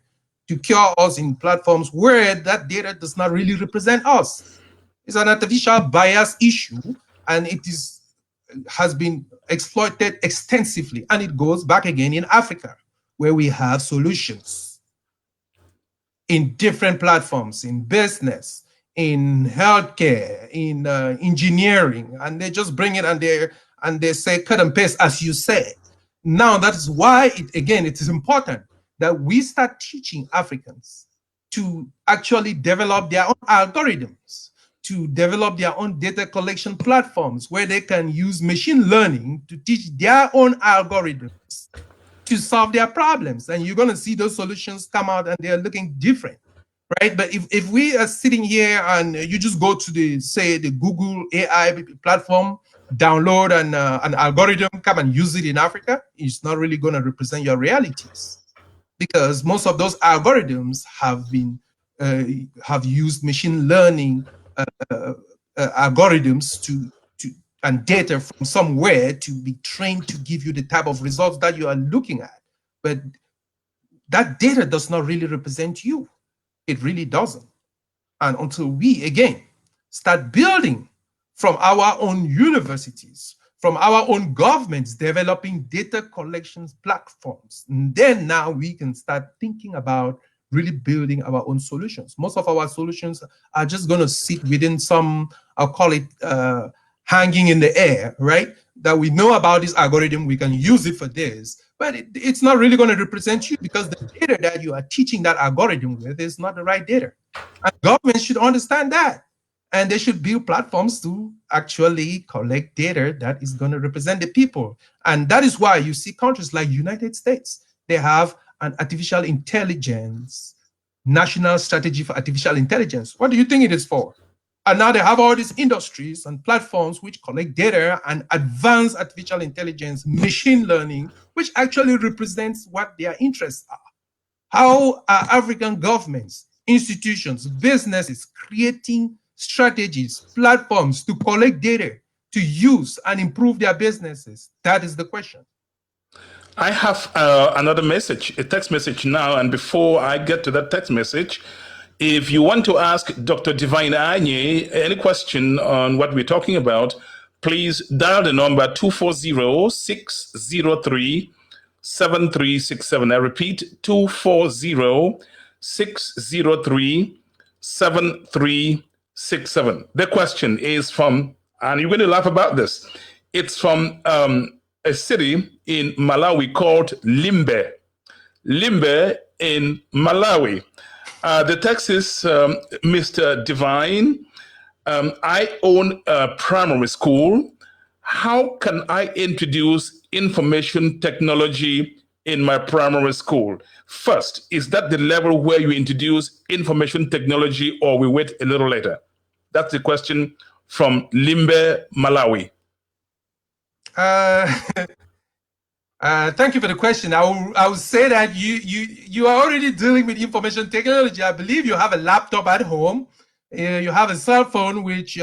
Speaker 4: to cure us in platforms where that data does not really represent us. It's an artificial bias issue, and it has been exploited extensively, and it goes back again in Africa, where we have solutions in different platforms, in business, in healthcare, in engineering, and they just bring it and they say cut and paste, as you say. Now that is why it is important that we start teaching Africans to actually develop their own algorithms, to develop their own data collection platforms where they can use machine learning to teach their own algorithms to solve their problems. And you're going to see those solutions come out, and they're looking different, right? But if we are sitting here and you just go to the Google AI platform, download an algorithm, come and use it in Africa, it's not really going to represent your realities, because most of those algorithms have used machine learning algorithms and data from somewhere to be trained to give you the type of results that you are looking at. But that data does not really represent you. It really doesn't. And until we, again, start building from our own universities, from our own governments, developing data collections platforms, and then now we can start thinking about really building our own solutions. Most of our solutions are just going to sit within some, I'll call it hanging in the air, right? That we know about this algorithm, we can use it for this, but it's not really going to represent you, because the data that you are teaching that algorithm with is not the right data. And governments should understand that. And they should build platforms to actually collect data that is going to represent the people. And that is why you see countries like United States, they have an artificial intelligence, national strategy for artificial intelligence. What do you think it is for? And now they have all these industries and platforms which collect data and advance artificial intelligence, machine learning, which actually represents what their interests are. How are African governments institutions, businesses creating strategies, platforms to collect data, to use and improve their businesses? That is the question.
Speaker 3: I have another message, a text message now. And before I get to that text message, if you want to ask Dr. Divine Anye any question on what we're talking about, please dial the number 240-603-7367. I repeat, 240-603-7367. The question is from, and you're going to laugh about this, it's from a city in Malawi called Limbe. Limbe in Malawi. The text is, Mr. Divine, I own a primary school. How can I introduce information technology in my primary school? First, is that the level where you introduce information technology, or we wait a little later? That's the question from Limbe, Malawi.
Speaker 4: Thank you for the question. I will say that you are already dealing with information technology. I believe you have a laptop at home. You have a cell phone, which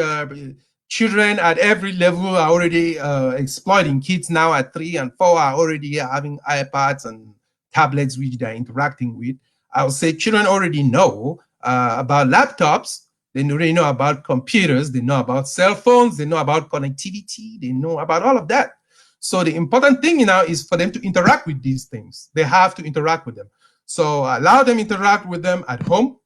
Speaker 4: children at every level are already exploiting. Kids now at 3 and 4 are already having iPads and tablets which they're interacting with. I would say children already know about laptops. They already know about computers. They know about cell phones. They know about connectivity. They know about all of that. So the important thing now is for them to interact with these things. They have to interact with them. So allow them interact with them at home,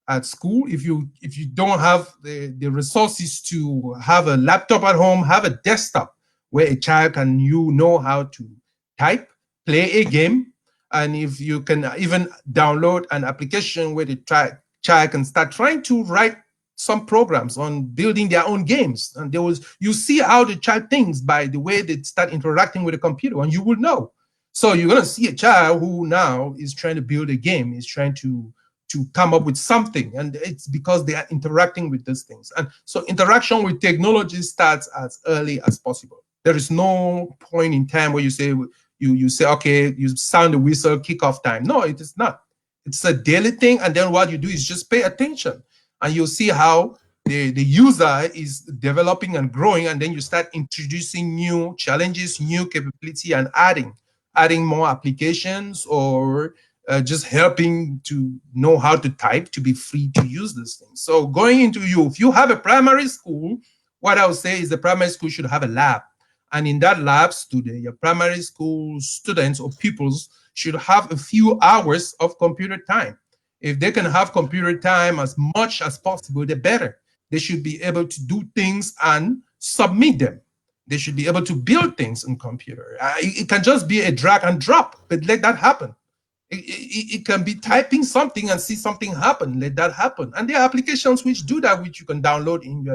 Speaker 4: at school. If you don't have the resources to have a laptop at home, have a desktop where a child can know how to type, play a game, and if you can even download an application where the child can start trying to write some programs on building their own games, and you see how the child thinks by the way they start interacting with the computer, and you will know. So you're going to see a child who now is trying to build a game, is trying to come up with something, and it's because they are interacting with these things. And so interaction with technology starts as early as possible. There is no point in time where you say okay, you sound the whistle, kickoff time. No, it is not. It's a daily thing, and then what you do is just pay attention. And you'll see how the user is developing and growing, and then you start introducing new challenges, new capability, and adding more applications, or just helping to know how to type, to be free to use these things. So going into if you have a primary school, what I would say is the primary school should have a lab. And in that lab, your primary school students or pupils should have a few hours of computer time. If they can have computer time as much as possible, the better. They should be able to do things and submit them. They should be able to build things in computer. It can just be a drag and drop, but let that happen. It can be typing something and see something happen. Let that happen. And there are applications which do that, which you can download in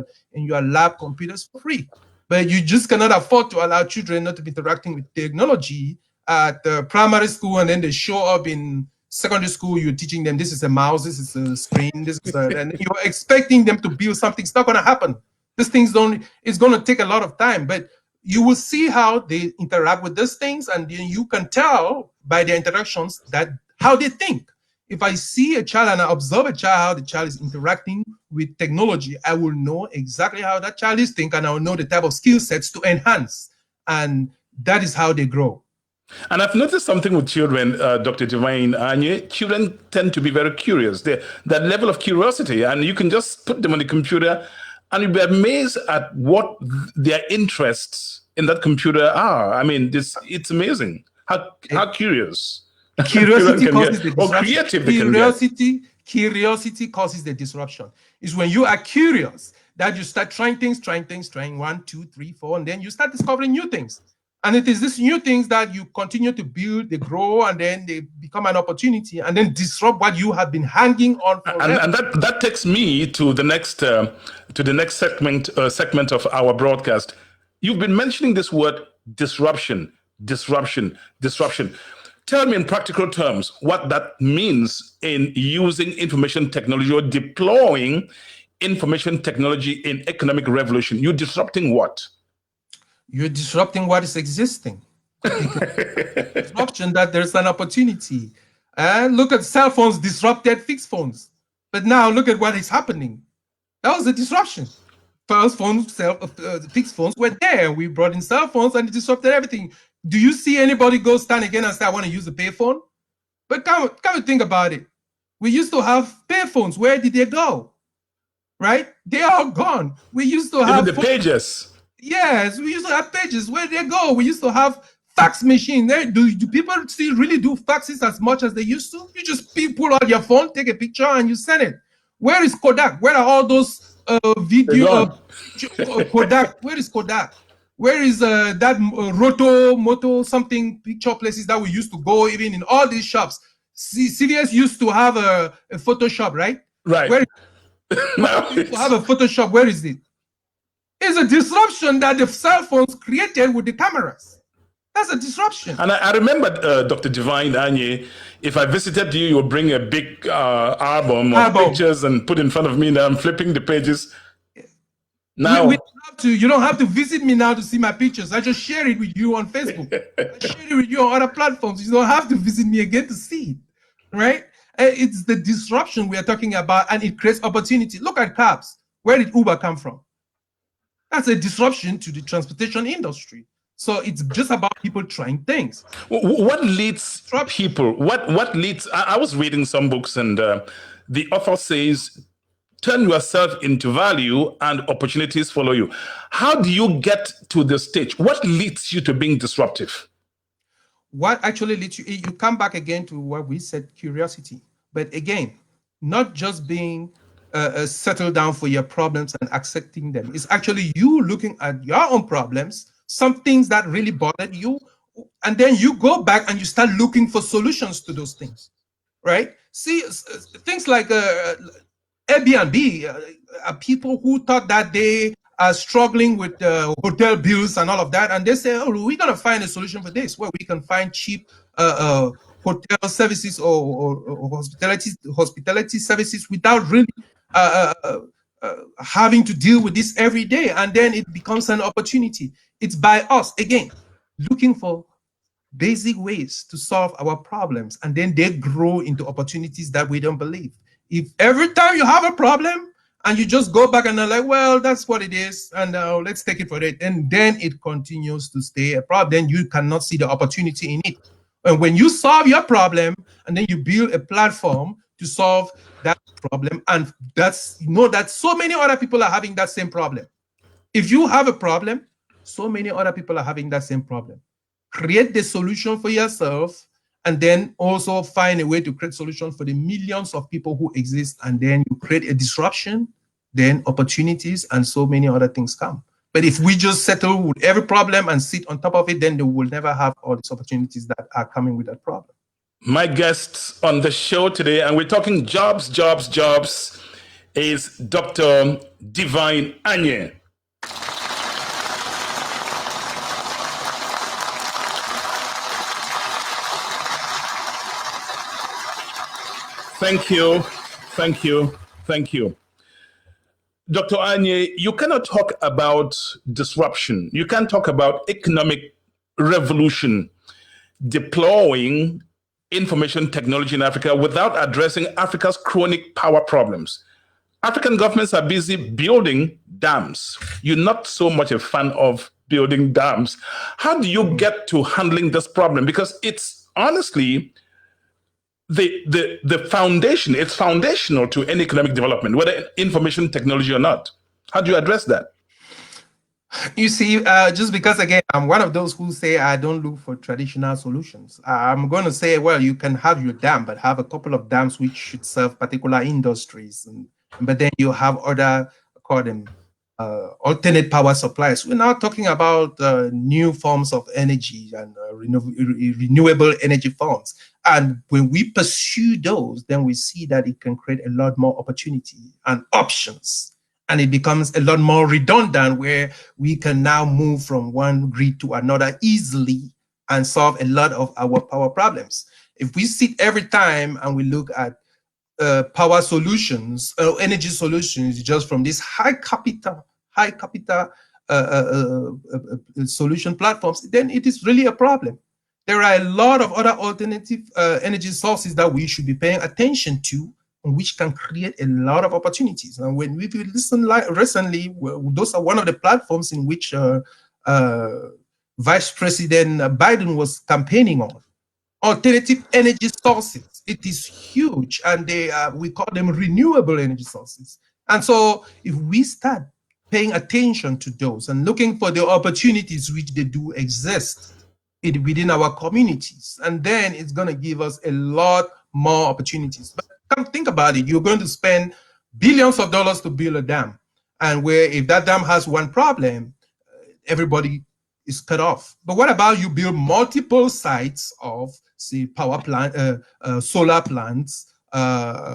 Speaker 4: your lab computers for free. But you just cannot afford to allow children not to be interacting with technology at the primary school, and then they show up in secondary school. You're teaching them this is a mouse, this is a screen, this is and you're expecting them to build something. It's not going to happen. These things it's going to take a lot of time, but you will see how they interact with these things, and then you can tell by their interactions how they think. If I see a child and I observe a child, how the child is interacting with technology, I will know exactly how that child is thinking, and I will know the type of skill sets to enhance. And that is how they grow.
Speaker 3: And I've noticed something with children, Dr. Divine Anye. Children tend to be very curious. That level of curiosity, and you can just put them on the computer and you'll be amazed at what their interests in that computer are. I mean, it's amazing how curious.
Speaker 4: Curiosity causes the
Speaker 3: disruption. Or creative
Speaker 4: Curiosity causes the disruption. It's when you are curious that you start trying 1, 2, 3, 4, and then you start discovering new things. And it is these new things that you continue to build, they grow, and then they become an opportunity, and then disrupt what you have been hanging on for.
Speaker 3: And that takes me to the next segment of our broadcast. You've been mentioning this word disruption. Tell me in practical terms what that means in using information technology or deploying information technology in economic revolution. You're disrupting what?
Speaker 4: You're disrupting what is existing. Disruption that there's an opportunity. Look at cell phones disrupted fixed phones. But now look at what is happening. That was a disruption. First phones, fixed phones were there. We brought in cell phones and it disrupted everything. Do you see anybody go stand again and say, I want to use a payphone? But come think about it. We used to have payphones. Where did they go? Right? They are gone. We used to have
Speaker 3: even the pages.
Speaker 4: Yes, we used to have pages. Where did they go? We used to have fax machine. Do people still really do faxes as much as they used to? You just pull out your phone, take a picture, and you send it. Where is Kodak? Where are all those video Kodak? Where is Kodak? Where is that Moto something picture places that we used to go even in all these shops? CVS used to have a Photoshop, right?
Speaker 3: Right.
Speaker 4: Where used to have a Photoshop? Where is it? It's a disruption that the cell phones created with the cameras. That's a disruption.
Speaker 3: And I remember, Dr. Divine Anye, if I visited you, you would bring a big album of pictures and put in front of me, and I'm flipping the pages. Now,
Speaker 4: you don't have to visit me now to see my pictures. I just share it with you on Facebook. I share it with you on other platforms. You don't have to visit me again to see it, right? It's the disruption we are talking about, and it creates opportunity. Look at cabs. Where did Uber come from? That's a disruption to the transportation industry. So it's just about people trying things.
Speaker 3: What leads people? What leads? I was reading some books, and the author says, turn yourself into value and opportunities follow you. How do you get to the stage? What leads you to being disruptive?
Speaker 4: What actually leads you? You come back again to what we said, curiosity. But again, not just being settled down for your problems and accepting them. It's actually you looking at your own problems, some things that really bothered you, and then you go back and you start looking for solutions to those things, right? See, things like Airbnb, people who thought that they are struggling with hotel bills and all of that, and they say, oh, we're going to find a solution for this, where we can find cheap hotel services or hospitality services without really having to deal with this every day. And then it becomes an opportunity. It's by us, again, looking for basic ways to solve our problems, and then they grow into opportunities that we don't believe. If every time you have a problem and you just go back and are like, well, that's what it is, and let's take it for it, and then it continues to stay a problem, then you cannot see the opportunity in it. And when you solve your problem and then you build a platform to solve that problem, and that so many other people are having that same problem. If you have a problem, so many other people are having that same problem. Create the solution for yourself, and then also find a way to create solutions for the millions of people who exist, and then you create a disruption, then opportunities, and so many other things come. But if we just settle with every problem and sit on top of it, then they will never have all these opportunities that are coming with that problem.
Speaker 3: My guest on the show today, and we're talking jobs, is Dr. Divine Anye. Thank you. Dr. Anye, you cannot talk about disruption. You can't talk about economic revolution, deploying information technology in Africa without addressing Africa's chronic power problems. African governments are busy building dams. You're not so much a fan of building dams. How do you get to handling this problem? Because it's honestly the foundation. It's foundational to any economic development, whether information technology or not. How do you address that?
Speaker 4: You see, just because, again, I'm one of those who say I don't look for traditional solutions. I'm going to say, well, you can have your dam, but have a couple of dams which should serve particular industries. But then you have other, call them alternate power supplies. We're now talking about new forms of energy and renewable energy forms. And when we pursue those, then we see that it can create a lot more opportunity and options. And it becomes a lot more redundant, where we can now move from one grid to another easily and solve a lot of our power problems. If we sit every time and we look at power solutions, energy solutions, just from this high capital solution platforms, then it is really a problem. There are a lot of other alternative energy sources that we should be paying attention to which can create a lot of opportunities. And when we listen recently, those are one of the platforms in which Vice President Biden was campaigning on. Alternative energy sources. It is huge, and we call them renewable energy sources. And so if we start paying attention to those and looking for the opportunities which they do exist within our communities, and then it's going to give us a lot more opportunities. But come think about it, you're going to spend billions of dollars to build a dam, and where if that dam has one problem, everybody is cut off. But what about you build multiple sites of, say, power plant, solar plants,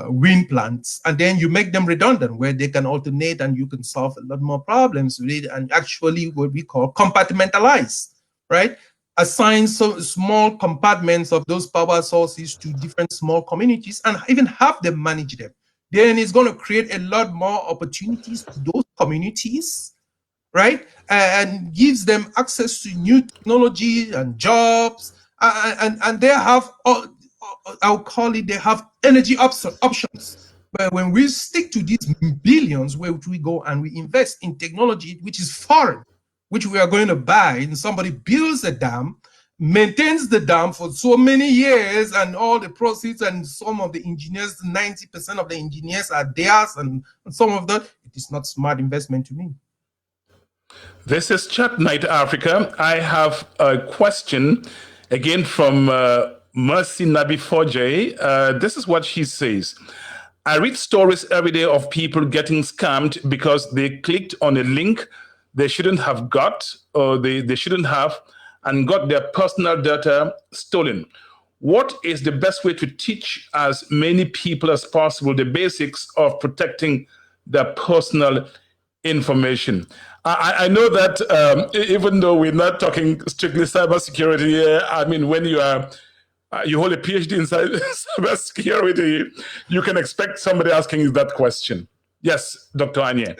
Speaker 4: wind plants, and then you make them redundant where they can alternate and you can solve a lot more problems with it, and actually what we call compartmentalize, right? Assign some small compartments of those power sources to different small communities and even have them manage them. Then it's going to create a lot more opportunities to those communities, right? And gives them access to new technology and jobs, and they have, I'll call it, they have energy options. But when we stick to these billions, where we go and we invest in technology which is foreign, which we are going to buy, and somebody builds a dam, maintains the dam for so many years, and all the proceeds, and some of the engineers, 90% of the engineers are theirs, and some of that, it is not smart investment to me.
Speaker 3: This is Chat Night Africa. I have a question again from Mercy Nabi Forjay. This is what she says. I read stories every day of people getting scammed because they clicked on a link they shouldn't have got, or they shouldn't have, and got their personal data stolen. What is the best way to teach as many people as possible the basics of protecting their personal information? I know that even though we're not talking strictly cybersecurity here, I mean, when you hold a PhD in cybersecurity, you can expect somebody asking you that question. Yes, Dr. Anye.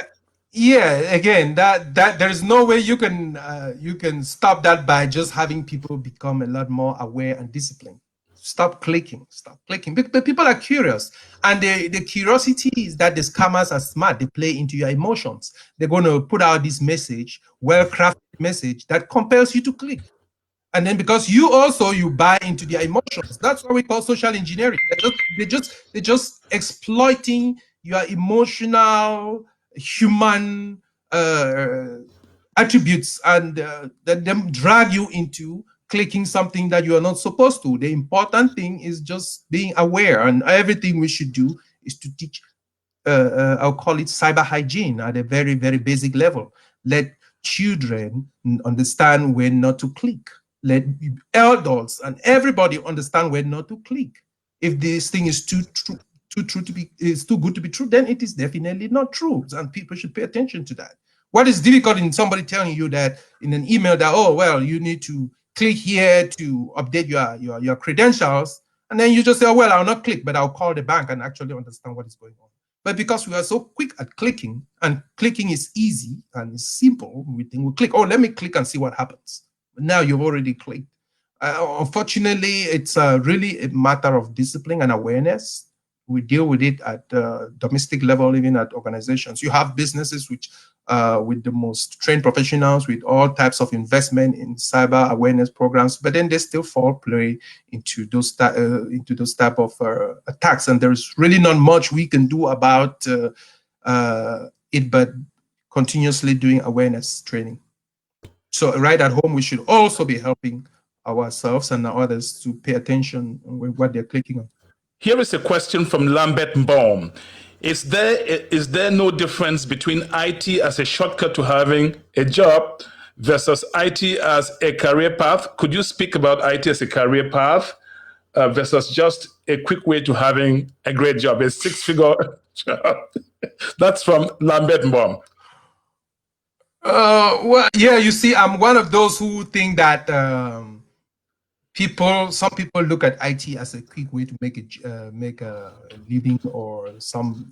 Speaker 4: Yeah, again, that there is no way you can stop that by just having people become a lot more aware and disciplined. Stop clicking. But people are curious, and the curiosity is that the scammers are smart. They play into your emotions. They're going to put out this message, well-crafted message that compels you to click. And then because you buy into their emotions, that's what we call social engineering. They're just exploiting your emotional, human attributes, and them drag you into clicking something that you are not supposed to. The important thing is just being aware, and everything we should do is to teach, I'll call it cyber hygiene at a very, very basic level. Let children understand when not to click. Let adults and everybody understand when not to click. If this thing is too good to be true, then it is definitely not true, and people should pay attention to that. What is difficult in somebody telling you that in an email that, oh, well, you need to click here to update your credentials, and then you just say, oh, well, I'll not click, but I'll call the bank and actually understand what is going on. But because we are so quick at clicking, and clicking is easy and it's simple, we think we'll click, oh, let me click and see what happens. But now you've already clicked. Unfortunately, it's really a matter of discipline and awareness. We deal with it at domestic level, even at organizations. You have businesses which, with the most trained professionals, with all types of investment in cyber awareness programs, but then they still fall prey into those type of attacks. And there's really not much we can do about it, but continuously doing awareness training. So right at home, we should also be helping ourselves and others to pay attention with what they're clicking on.
Speaker 3: Here is a question from Lambert Mbaum. Is there no difference between IT as a shortcut to having a job versus IT as a career path? Could you speak about IT as a career path versus just a quick way to having a great job, a six-figure job? That's from Lambert Mbaum.
Speaker 4: Well, yeah, you see, I'm one of those who think that some people look at IT as a quick way to make a living or some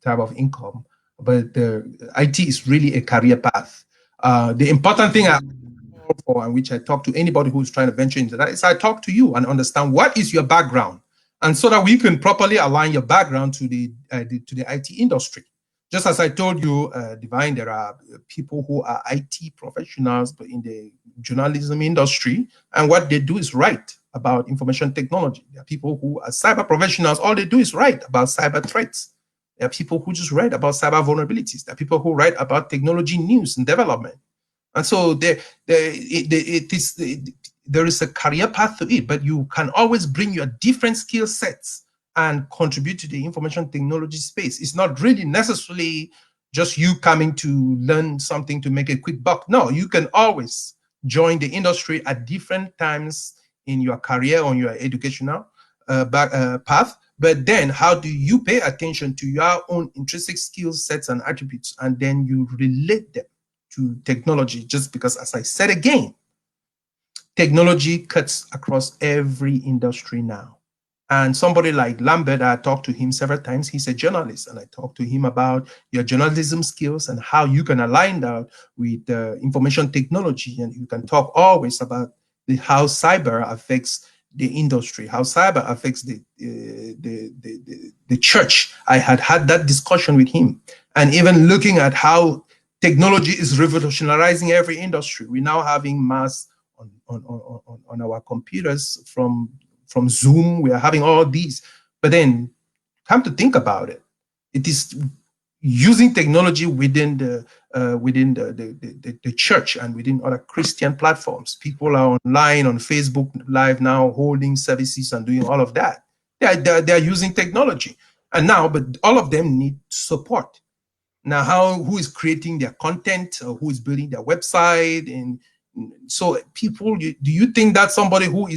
Speaker 4: type of income, but IT is really a career path. The important thing and which I talk to anybody who's trying to venture into that is I talk to you and understand what is your background, and so that we can properly align your background to the IT industry. Just as I told you, Divine, there are people who are IT professionals but in the journalism industry, and what they do is write about information technology. There are people who are cyber professionals, all they do is write about cyber threats. There are people who just write about cyber vulnerabilities. There are people who write about technology news and development. And so there is a career path to it, but you can always bring your different skill sets and contribute to the information technology space. It's not really necessarily just you coming to learn something to make a quick buck. No, you can always join the industry at different times in your career or your educational path. But then how do you pay attention to your own intrinsic skill sets and attributes, and then you relate them to technology? Just because, as I said again, technology cuts across every industry now. And somebody like Lambert, I talked to him several times. He's a journalist, and I talked to him about your journalism skills and how you can align that with information technology. And you can talk always about how cyber affects the industry, how cyber affects the church. I had that discussion with him, and even looking at how technology is revolutionizing every industry. We're now having mass on our computers from Zoom. We are having all these, but then come to think about it, it is using technology within the church and within other Christian platforms. People are online on Facebook Live now, holding services and doing all of that. They are using technology, and now, but all of them need support. Now, who is creating their content, or who is building their website? And so people, do you think that somebody who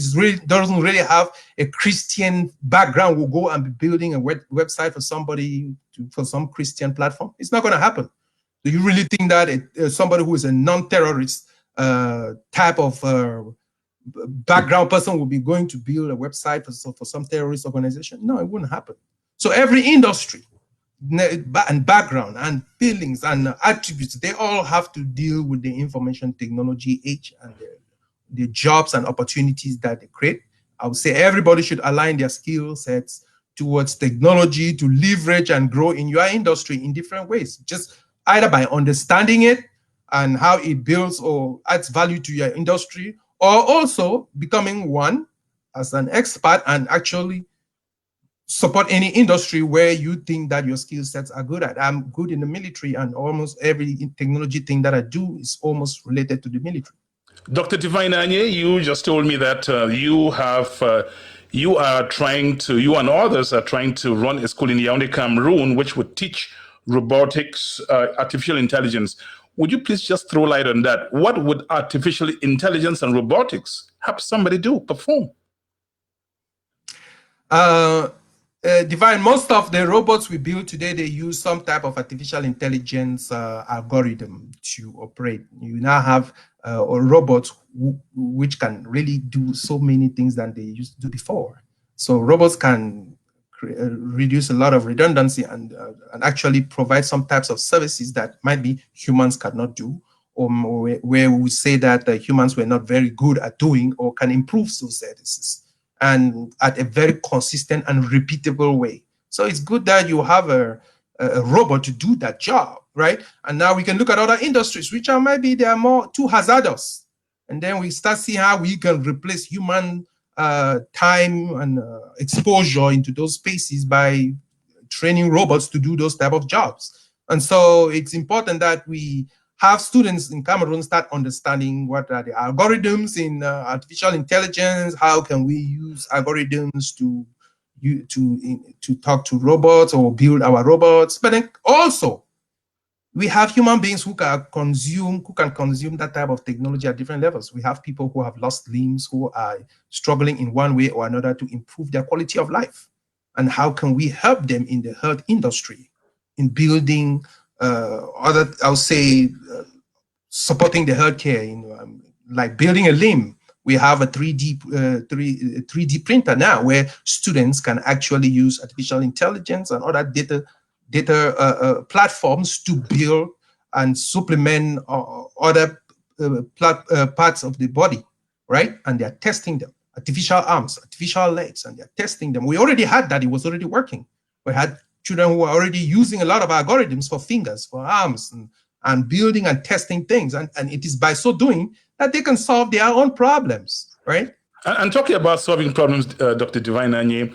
Speaker 4: doesn't really have a Christian background will go and be building a website for somebody, for some Christian platform? It's not going to happen. Do you really think that somebody who is a non-terrorist type of background person will be going to build a website for some terrorist organization? No, it wouldn't happen. So every industry and background and feelings and attributes, they all have to deal with the information technology age and the jobs and opportunities that they create. I would say everybody should align their skill sets towards technology to leverage and grow in your industry in different ways, just either by understanding it and how it builds or adds value to your industry, or also becoming one as an expert and actually support any industry where you think that your skill sets are good at. I'm good in the military, and almost every technology thing that I do is almost related to the military.
Speaker 3: Dr. Divine Anye, you just told me that you and others are trying to run a school in Yaoundé, Cameroon, which would teach robotics, artificial intelligence. Would you please just throw light on that? What would artificial intelligence and robotics have somebody perform?
Speaker 4: Divine, most of the robots we build today, they use some type of artificial intelligence algorithm to operate. You now have robots which can really do so many things than they used to do before. So robots can reduce a lot of redundancy and actually provide some types of services that might be humans cannot do, or where we say that humans were not very good at doing, or can improve those services, and at a very consistent and repeatable way. So it's good that you have a robot to do that job, right? And now we can look at other industries which are maybe they are more too hazardous, and then we start seeing how we can replace human time and exposure into those spaces by training robots to do those type of jobs. And so it's important that we have students in Cameroon start understanding what are the algorithms in artificial intelligence. How can we use algorithms to talk to robots or build our robots? But then also, we have human beings who can consume that type of technology at different levels. We have people who have lost limbs, who are struggling in one way or another to improve their quality of life. And how can we help them in the health industry in building supporting the healthcare, like building a limb. We have a 3D printer now where students can actually use artificial intelligence and other data platforms to build and supplement other parts of the body, right? And they're testing them artificial arms, artificial legs, and they're testing them. We already had that. It was already working. We had children who were already using a lot of algorithms for fingers, for arms, and building and testing things. And it is by so doing that they can solve their own problems, right?
Speaker 3: And talking about solving problems, Dr. Divine Anye,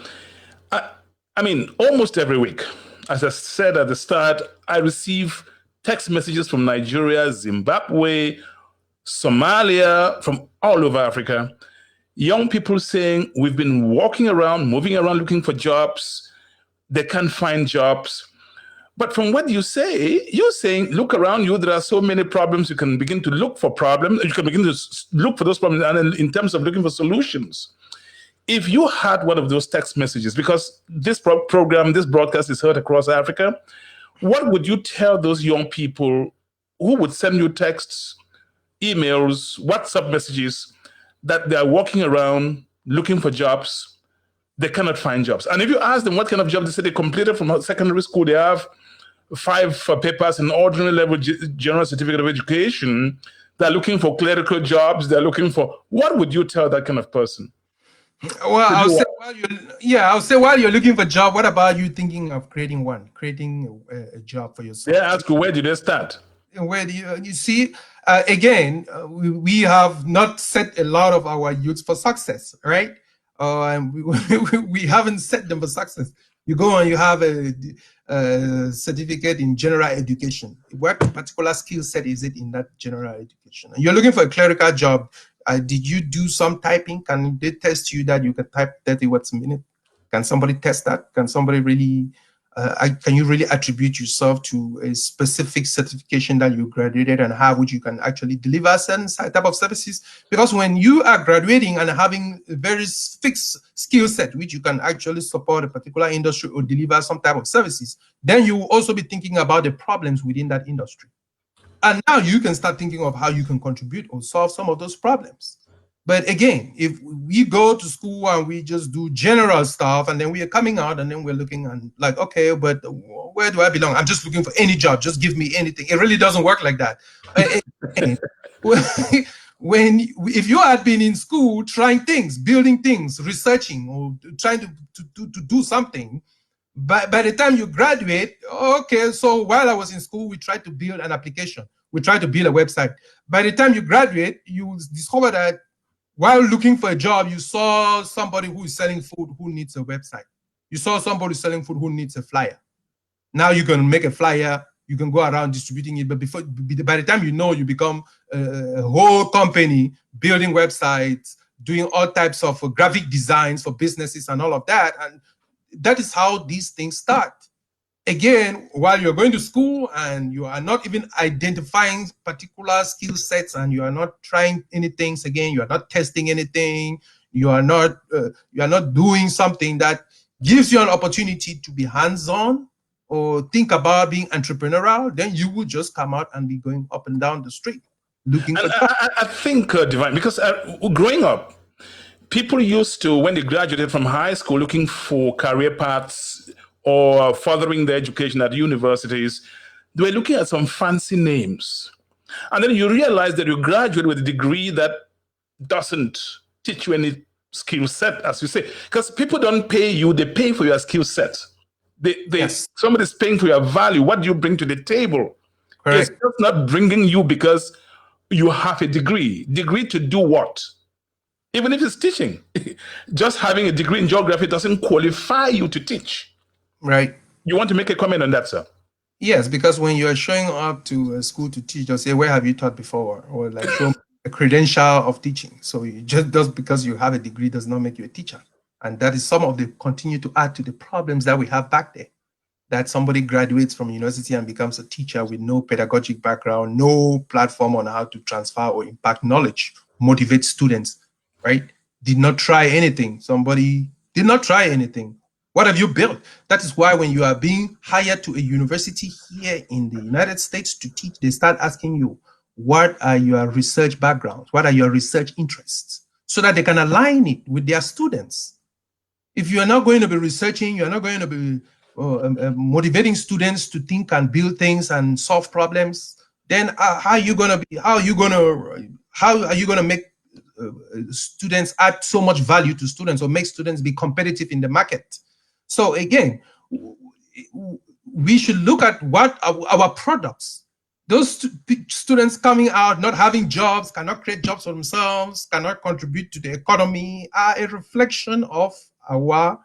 Speaker 3: I mean, almost every week, as I said at the start, I receive text messages from Nigeria, Zimbabwe, Somalia, from all over Africa. Young people saying, we've been walking around, moving around, looking for jobs. They can't find jobs. But from what you say, you're saying, look around you, there are so many problems. You can begin to look for problems. You can begin to look for those problems and in terms of looking for solutions. If you had one of those text messages, because this program, this broadcast is heard across Africa, what would you tell those young people who would send you texts, emails, WhatsApp messages that they are walking around looking for jobs, they cannot find jobs? And if you ask them what kind of job, they say they completed from secondary school, they have 5 papers in ordinary level general certificate of education, they're looking for clerical jobs, they're looking for, what would you tell that kind of person?
Speaker 4: Well, I'll say while you're looking for a job, what about you thinking of creating a job for yourself?
Speaker 3: Yeah, ask you, where did they start?
Speaker 4: Where do you see, again, we have not set a lot of our youths for success, right? And we haven't set them for success. You go and you have a certificate in general education. What particular skill set is it in that general education? And you're looking for a clerical job. Did you do some typing? Can they test you that you can type 30 words a minute? Can somebody test that? Can somebody really, can you really attribute yourself to a specific certification that you graduated and how which you can actually deliver a certain type of services? Because when you are graduating and having a very fixed skill set, which you can actually support a particular industry or deliver some type of services, then you will also be thinking about the problems within that industry. And now you can start thinking of how you can contribute or solve some of those problems. But again, if we go to school and we just do general stuff and then we are coming out and then we're looking and like, okay, but where do I belong? I'm just looking for any job. Just give me anything. It really doesn't work like that. If you had been in school trying things, building things, researching or trying to do something, by the time you graduate, okay, so while I was in school, we tried to build an application. We tried to build a website. By the time you graduate, you discover that while looking for a job, you saw somebody who is selling food who needs a website. You saw somebody selling food who needs a flyer. Now you can make a flyer. You can go around distributing it. But by the time you know, you become a whole company building websites, doing all types of graphic designs for businesses and all of that. And that is how these things start. Again, while you're going to school and you are not even identifying particular skill sets and you are not trying anything, again, you are not testing anything, you are not doing something that gives you an opportunity to be hands-on or think about being entrepreneurial, then you will just come out and be going up and down the street looking for jobs.
Speaker 3: I think, Divine, because growing up, people used to, when they graduated from high school, looking for career paths or furthering their education at universities, they were looking at some fancy names. And then you realize that you graduate with a degree that doesn't teach you any skill set, as you say. Because people don't pay you, they pay for your skill set.
Speaker 4: Yes.
Speaker 3: Somebody's paying for your value. What do you bring to the table?
Speaker 4: Correct.
Speaker 3: It's just not bringing you because you have a degree. Degree to do what? Even if it's teaching, just having a degree in geography doesn't qualify you to teach.
Speaker 4: Right.
Speaker 3: You want to make a comment on that, sir?
Speaker 4: Yes, because when you're showing up to a school to teach, they'll say, where have you taught before? Or like show a credential of teaching. So you just because you have a degree does not make you a teacher. And that is some of the continue to add to the problems that we have back there. That somebody graduates from university and becomes a teacher with no pedagogic background, no platform on how to transfer or impact knowledge, motivate students, right? Did not try anything. Somebody did not try anything. What have you built? That is why when you are being hired to a university here in the United States to teach, they start asking you, what are your research backgrounds? What are your research interests? So that they can align it with their students. If you are not going to be researching, you are not going to be motivating students to think and build things and solve problems, then how are you going to make students, add so much value to students or make students be competitive in the market. So again, we should look at what our products. Those students coming out not having jobs, cannot create jobs for themselves, cannot contribute to the economy, are a reflection of our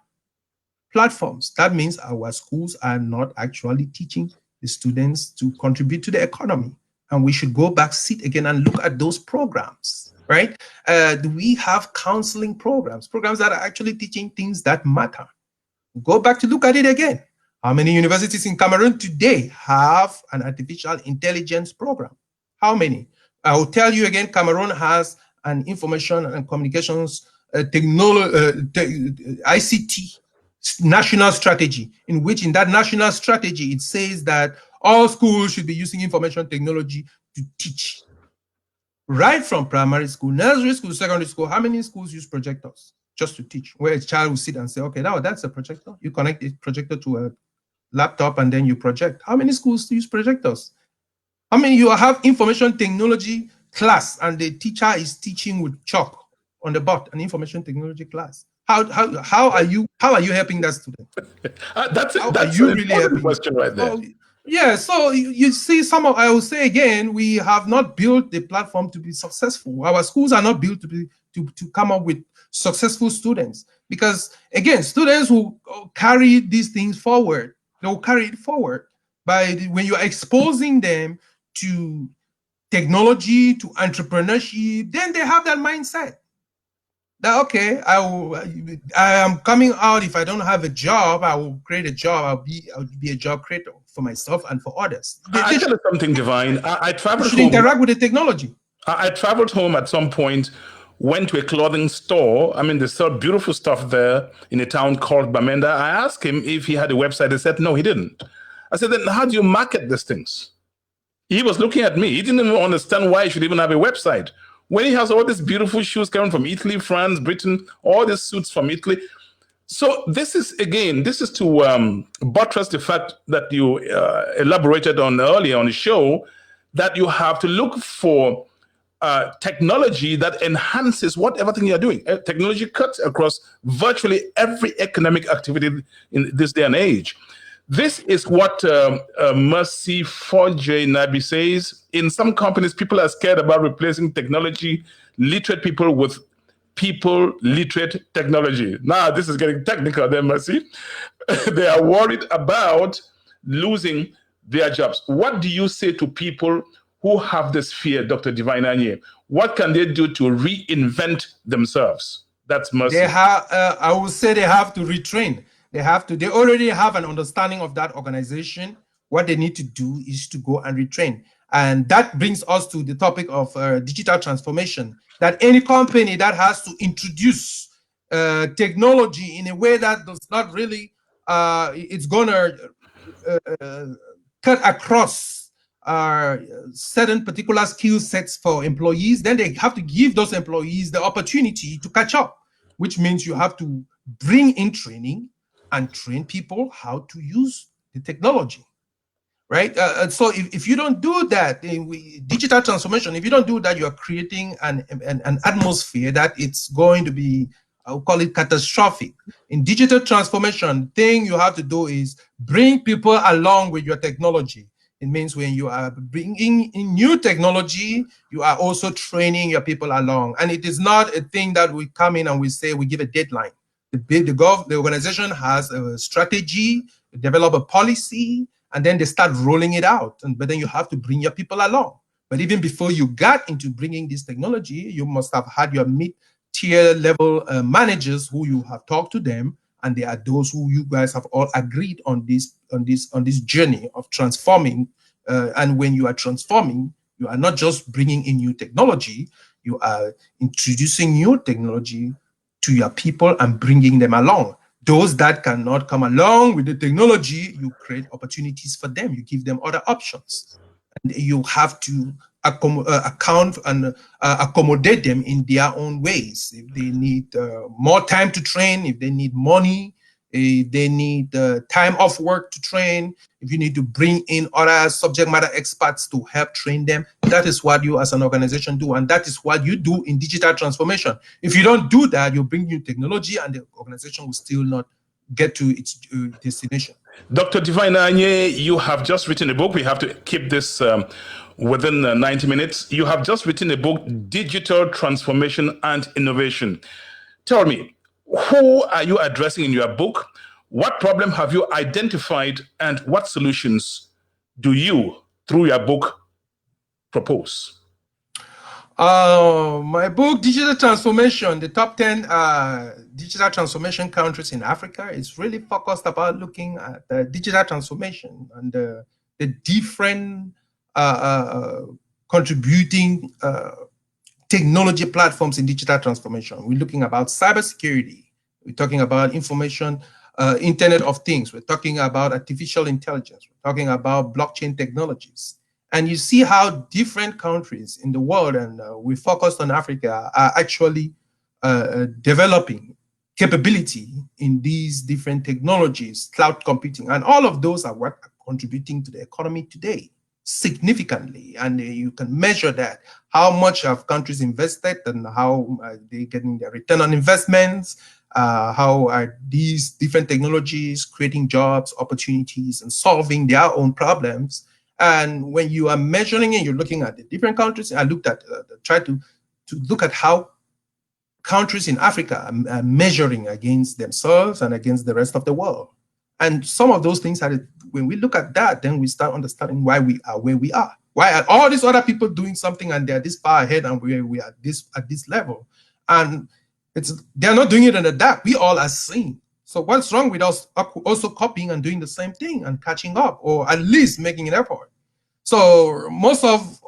Speaker 4: platforms. That means our schools are not actually teaching the students to contribute to the economy. And we should go back, sit again, and look at those programs, right? Do we have counseling programs that are actually teaching things that matter? Go back to look at it again. How many universities in Cameroon today have an artificial intelligence program? How many? I will tell you again, Cameroon has an information and communications ICT national strategy, in that national strategy, it says that all schools should be using information technology to teach. Right from primary school, nursery school, secondary school, how many schools use projectors just to teach? Where a child will sit and say, okay, now that's a projector. You connect the projector to a laptop and then you project. How many schools use projectors? How many you have information technology class and the teacher is teaching with chalk on the board, an information technology class? How are you helping that student?
Speaker 3: That's
Speaker 4: a really
Speaker 3: important question right there.
Speaker 4: Yeah, so you see, I will say again, we have not built the platform to be successful. Our schools are not built to come up with successful students, because again, students who carry these things forward, they will carry it forward when you are exposing them to technology, to entrepreneurship, then they have that mindset. That, okay, I am coming out. If I don't have a job, I will create a job. I'll be a job creator for myself and for others.
Speaker 3: I tell you something, Divine. I traveled home.
Speaker 4: Interact with the technology.
Speaker 3: I traveled home at some point, went to a clothing store. I mean, they sell beautiful stuff there in a town called Bamenda. I asked him if he had a website. He said, no, he didn't. I said, then how do you market these things? He was looking at me. He didn't even understand why he should even have a website. When he has all these beautiful shoes coming from Italy, France, Britain, all these suits from Italy. So this is to buttress the fact that you elaborated on earlier on the show, that you have to look for technology that enhances whatever thing you're doing. Technology cuts across virtually every economic activity in this day and age. This is what Mercy 4J Nabi says. In some companies, people are scared about replacing technology literate people with people literate technology. Now, this is getting technical there, Mercy. They are worried about losing their jobs. What do you say to people who have this fear, Dr. Divine Anye? What can they do to reinvent themselves? That's Mercy.
Speaker 4: I would say they have to retrain. They already have an understanding of that organization. What they need to do is to go and retrain. And that brings us to the topic of digital transformation, that any company that has to introduce technology in a way that does not really, it's gonna cut across certain particular skill sets for employees, then they have to give those employees the opportunity to catch up, which means you have to bring in training and train people how to use the technology, right? So if you don't do that, digital transformation, if you don't do that, you are creating an atmosphere that it's going to be, I'll call it catastrophic. In digital transformation, thing you have to do is bring people along with your technology. It means when you are bringing in new technology, you are also training your people along. And it is not a thing that we come in and we say we give a deadline. The organization has a strategy, develop a policy, and then they start rolling it out. But then you have to bring your people along. But even before you got into bringing this technology, you must have had your mid-tier level managers who you have talked to them, and they are those who you guys have all agreed on this journey of transforming. And when you are transforming, you are not just bringing in new technology, you are introducing new technology to your people and bringing them along. Those that cannot come along with the technology, you create opportunities for them. You give them other options. And you have to account and accommodate them in their own ways. If they need more time to train, if they need money, if they need time off work to train, if you need to bring in other subject matter experts to help train them, that is what you as an organization do. And that is what you do in digital transformation. If you don't do that, you bring new technology and the organization will still not get to its destination.
Speaker 3: Dr. Divine Anye, you have just written a book. We have to keep this within 90 minutes. You have just written a book, Digital Transformation and Innovation. Tell me, who are you addressing in your book? What problem have you identified, and what solutions do you, through your book, propose?
Speaker 4: My book, Digital Transformation, the top 10 digital transformation countries in Africa, is really focused about looking at the digital transformation and the different contributing technology platforms in digital transformation. We're looking about cybersecurity. We're talking about information, Internet of Things. We're talking about artificial intelligence. We're talking about blockchain technologies. And you see how different countries in the world, and we focused on Africa, are actually developing capability in these different technologies, cloud computing, and all of those are what are contributing to the economy today significantly. And you can measure that, how much have countries invested and how they getting their return on investments, how are these different technologies creating jobs, opportunities, and solving their own problems. And when you are measuring it, you're looking at the different countries. I looked at, tried to look at how countries in Africa are measuring against themselves and against the rest of the world. And some of those things, when we look at that, then we start understanding why we are where we are. Why are all these other people doing something and they're this far ahead and we are at this level? And they're not doing it in the dark. We all are seeing. So what's wrong with us also copying and doing the same thing and catching up, or at least making an effort? So most of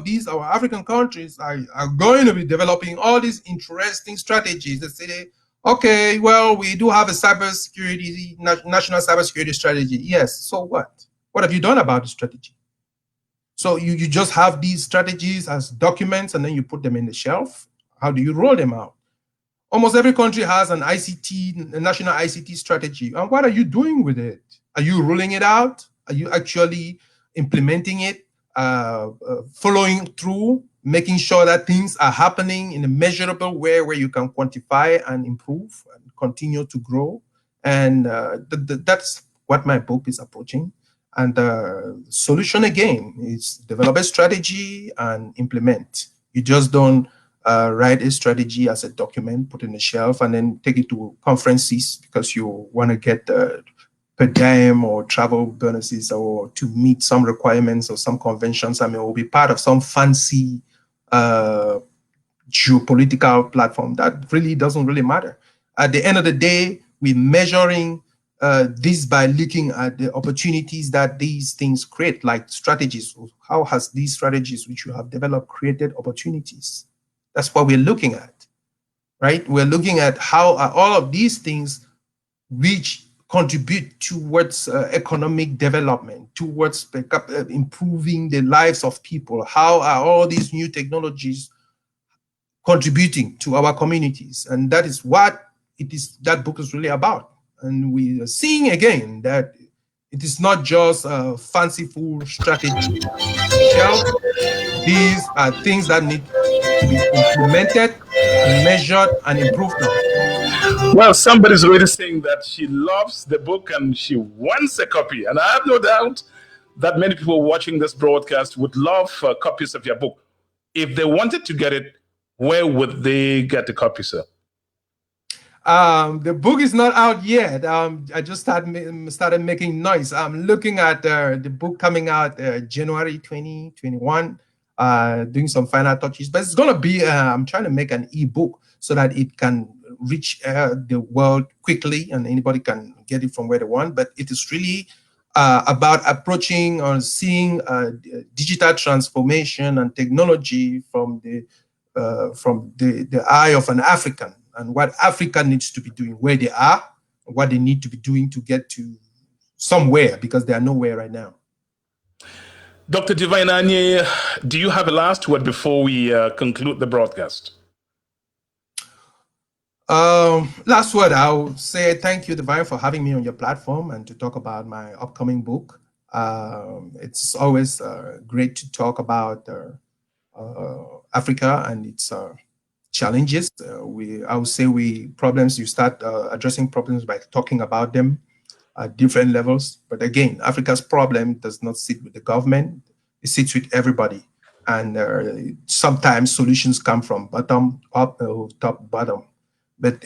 Speaker 4: these our African countries are going to be developing all these interesting strategies. They say, okay, well, we do have a cybersecurity, national cybersecurity strategy. Yes, so what? What have you done about the strategy? So you just have these strategies as documents and then you put them in the shelf. How do you roll them out? Almost every country has an ICT, a national ICT strategy. And what are you doing with it? Are you rolling it out? Are you actually implementing it, following through, making sure that things are happening in a measurable way where you can quantify and improve and continue to grow? And that's what my book is approaching. And the solution, again, is develop a strategy and implement. You just don't write a strategy as a document, put it in a shelf, and then take it to conferences because you want to get per diem or travel bonuses or to meet some requirements or some conventions. I mean, it will be part of some fancy geopolitical platform. That really doesn't really matter. At the end of the day, we're measuring this by looking at the opportunities that these things create, like strategies. How has these strategies which you have developed created opportunities? That's what we're looking at, right? We're looking at how are all of these things which contribute towards economic development, towards improving the lives of people. How are all these new technologies contributing to our communities? And that is what that book is really about. And we are seeing again that it is not just a fanciful strategy. These are things that need to be implemented, and measured, and improved on.
Speaker 3: Well, somebody's already saying that she loves the book and she wants a copy. And I have no doubt that many people watching this broadcast would love copies of your book. If they wanted to get it, where would they get the copy, sir?
Speaker 4: The book is not out yet. I just started making noise. I'm looking at the book coming out January 2021, doing some final touches. But it's going to be, I'm trying to make an ebook so that it can reach the world quickly and anybody can get it from where they want. But it is really about approaching or seeing digital transformation and technology from the eye of an African, and what Africa needs to be doing, where they are, what they need to be doing to get to somewhere, because they are nowhere right now.
Speaker 3: Dr. Divine Anye, do you have a last word before we conclude the broadcast?
Speaker 4: Last word, I'll say thank you, Divine, for having me on your platform and to talk about my upcoming book. It's always great to talk about Africa and its challenges. I would say problems. You start addressing problems by talking about them at different levels. But again, Africa's problem does not sit with the government; it sits with everybody. And sometimes solutions come from bottom up or top bottom. But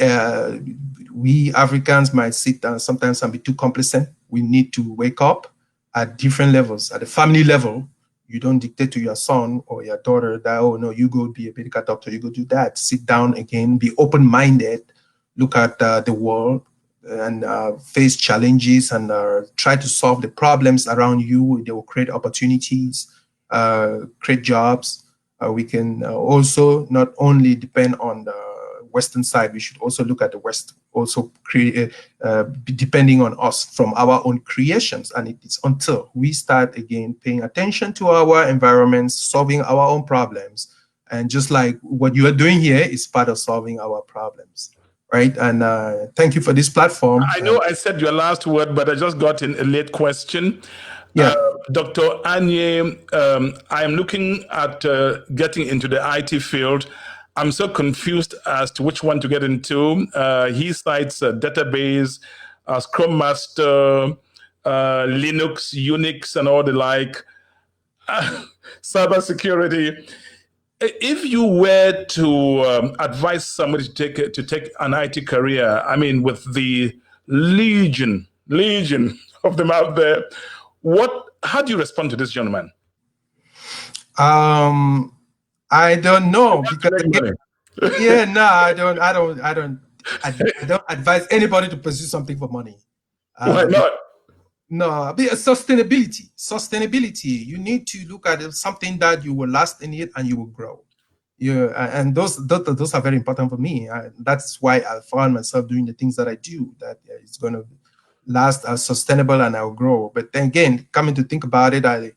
Speaker 4: we Africans might sit down sometimes and be too complacent. We need to wake up at different levels. At the family level, you don't dictate to your son or your daughter that, oh no, you go be a medical doctor, you go do that. Sit down again, be open-minded, look at the world and face challenges and try to solve the problems around you. They will create opportunities, create jobs. We can also not only depend on the Western side, we should also look at the West, also create, depending on us from our own creations. And it is until we start again paying attention to our environments, solving our own problems. And just like what you are doing here is part of solving our problems, right? And thank you for this platform.
Speaker 3: I know I said your last word, but I just got in a late question.
Speaker 4: Yeah.
Speaker 3: Dr. Anye, I am looking at getting into the IT field. I'm so confused as to which one to get into. He cites database, Scrum Master, Linux, Unix, and all the like. Cybersecurity. If you were to advise somebody to take an IT career, I mean, with the legion of them out there, how do you respond to this gentleman?
Speaker 4: I don't know because again, yeah, no, I don't advise anybody to pursue something for money.
Speaker 3: Why not?
Speaker 4: No, sustainability. You need to look at something that you will last in it and you will grow. Yeah, and those are very important for me. That's why I found myself doing the things that I do. That it's going to last sustainable and I'll grow. But then again, coming to think about it, I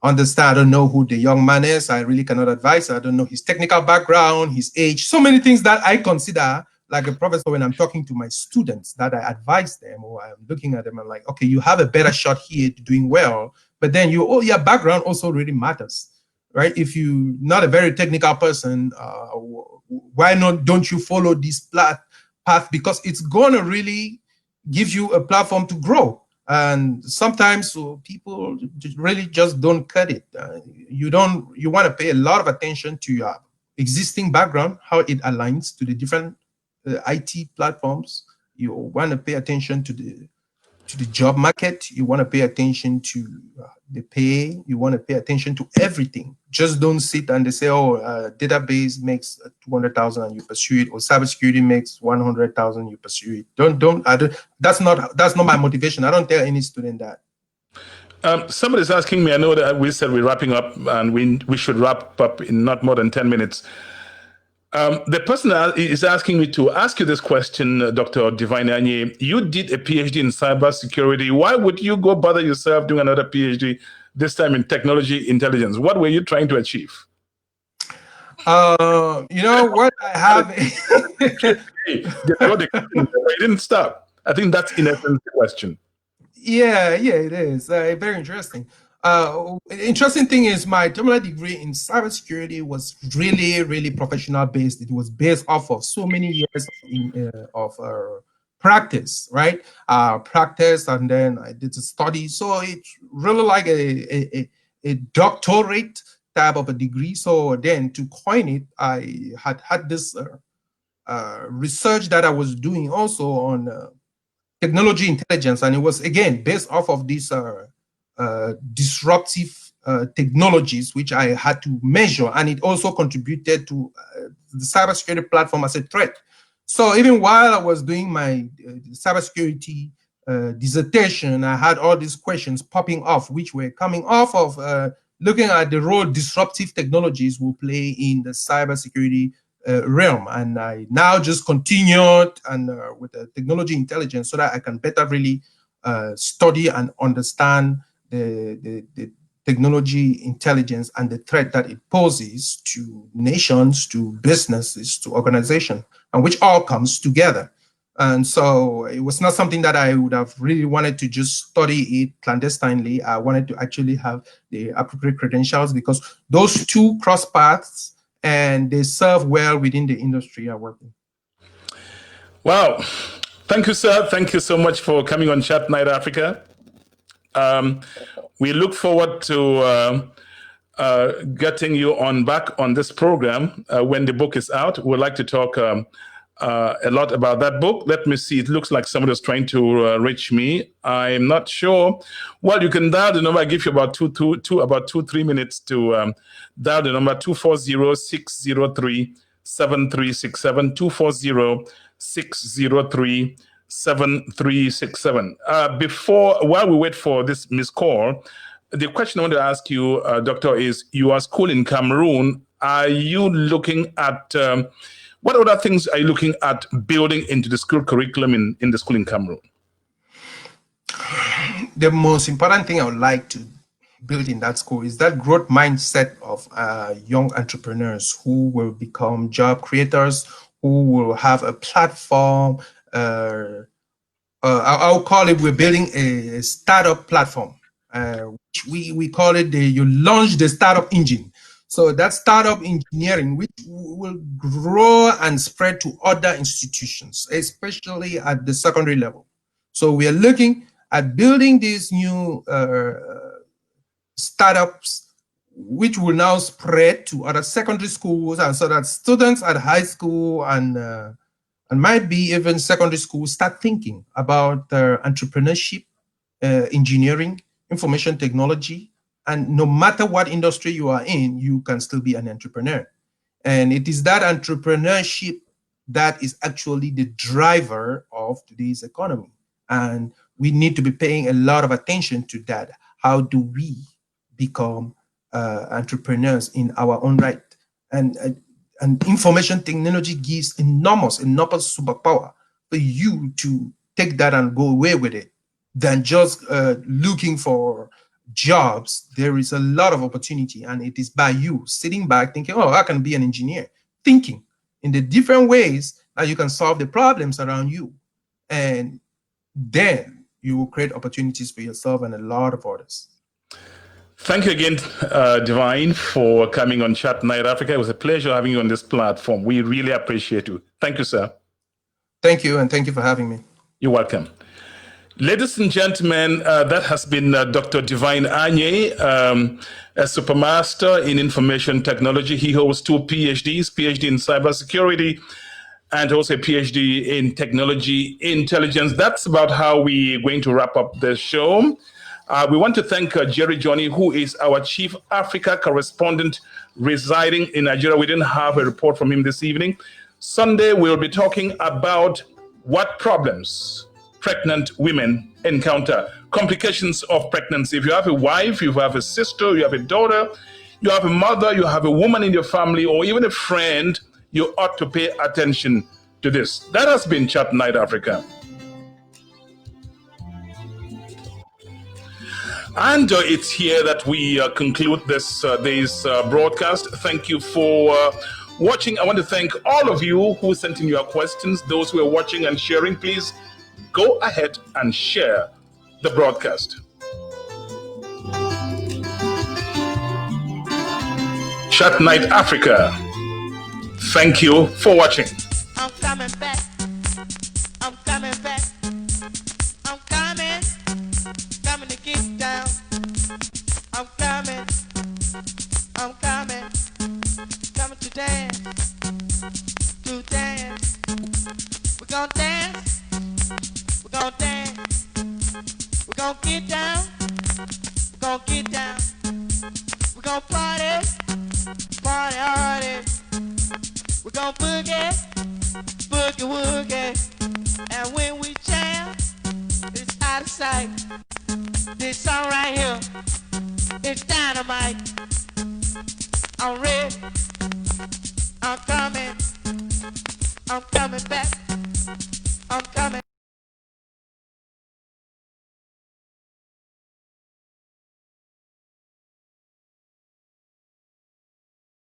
Speaker 4: understand. I don't know who the young man is. I really cannot advise. I don't know his technical background, his age, so many things that I consider like a professor when I'm talking to my students that I advise them or I'm looking at them and like, okay, you have a better shot here to doing well, but then your background also really matters, right? If you're not a very technical person, why don't you follow this path? Because it's gonna really give you a platform to grow. And sometimes people really just don't cut it. You want to pay a lot of attention to your existing background, how it aligns to the different IT platforms. You want to pay attention to the job market. You want to pay attention to the pay. You want to pay attention to everything. Just don't sit and they say, oh, database makes 200,000 and you pursue it, or cybersecurity makes 100,000, you pursue it. That's not my motivation. I don't tell any student that.
Speaker 3: Somebody's asking me, I know that we said we're wrapping up and we should wrap up in not more than 10 minutes. The person is asking me to ask you this question, Dr. Divine Anye. You did a PhD in cybersecurity. Why would you go bother yourself doing another PhD, this time in technology intelligence? What were you trying to achieve?
Speaker 4: You know what I have.
Speaker 3: Hey, you didn't stop. I think that's in essence the question.
Speaker 4: Yeah, it is. Very interesting. Interesting thing is my terminal degree in cybersecurity was really, really professional based. It was based off of so many years of practice, right? Practice, and then I did a study. So it's really like a doctorate type of a degree. So then to coin it, I had this research that I was doing also on technology intelligence, and it was again based off of these disruptive technologies which I had to measure, and it also contributed to the cybersecurity platform as a threat. So even while I was doing my cybersecurity dissertation, I had all these questions popping off, which were coming off of looking at the role disruptive technologies will play in the cybersecurity realm. And I now just continued and with the technology intelligence so that I can better really study and understand the technology intelligence and the threat that it poses to nations, to businesses, to organizations. And and which all comes together. And so it was not something that I would have really wanted to just study it clandestinely. I wanted to actually have the appropriate credentials because those two cross paths and they serve well within the industry I work in.
Speaker 3: Wow. Thank you, sir. Thank you so much for coming on Chat Night Africa. We look forward to getting you back on this program when the book is out. We'd like to talk a lot about that book. Let me see. It looks like somebody's trying to reach me. I'm not sure. Well, you can dial the number. I give you about 2-3 minutes to dial the number 240-603-7367, 240-603-7367. While we wait for this missed call, the question I want to ask you, Doctor, is you are school in Cameroon. Are you looking at what other things are you looking at building into the school curriculum in the school in Cameroon?
Speaker 4: The most important thing I would like to build in that school is that growth mindset of young entrepreneurs who will become job creators, who will have a platform. I'll call it, we're building a startup platform. Which we call it, you launch the startup engine. So that startup engineering, which will grow and spread to other institutions, especially at the secondary level. So we are looking at building these new startups, which will now spread to other secondary schools, and so that students at high school and might be even secondary school start thinking about entrepreneurship, engineering, information technology. And no matter what industry you are in, you can still be an entrepreneur. And it is that entrepreneurship that is actually the driver of today's economy. And we need to be paying a lot of attention to that. How do we become entrepreneurs in our own right? And information technology gives enormous superpower for you to take that and go away with it than just looking for jobs. There is a lot of opportunity, and it is by you sitting back thinking, oh, I can be an engineer, thinking in the different ways that you can solve the problems around you. And then you will create opportunities for yourself and a lot of others.
Speaker 3: Thank you again, Divine, for coming on Chat Night Africa. It was a pleasure having you on this platform. We really appreciate you. Thank you, sir.
Speaker 4: Thank you, and thank you for having me.
Speaker 3: You're welcome. Ladies and gentlemen, that has been Dr. Divine Anye, a supermaster in information technology. He holds 2 PhDs, PhD in cybersecurity and also a PhD in technology intelligence. That's about how we're going to wrap up the show. We want to thank Jerry Johnny, who is our Chief Africa correspondent residing in Nigeria. We didn't have a report from him this evening. Sunday, we'll be talking about what problems pregnant women encounter, complications of pregnancy. If you have a wife, you have a sister, you have a daughter, you have a mother, you have a woman in your family, or even a friend, you ought to pay attention to this. That has been Chat Night Africa. And it's here that we conclude this day's broadcast. Thank you for watching. I want to thank all of you who sent in your questions. Those who are watching and sharing, please go ahead and share the broadcast. Chat Night Africa. Thank you for watching.
Speaker 2: I'm coming back. I'm coming back. I'm coming. Coming to get down. I'm coming. I'm coming. Coming to dance. To dance. We're gonna dance. We're gonna dance. We're gonna get down. We're gonna get down. We're gonna party. Party hardy. We're gonna boogie. Boogie woogie. And when we jam, it's out of sight. This song right here, it's dynamite. I'm ready.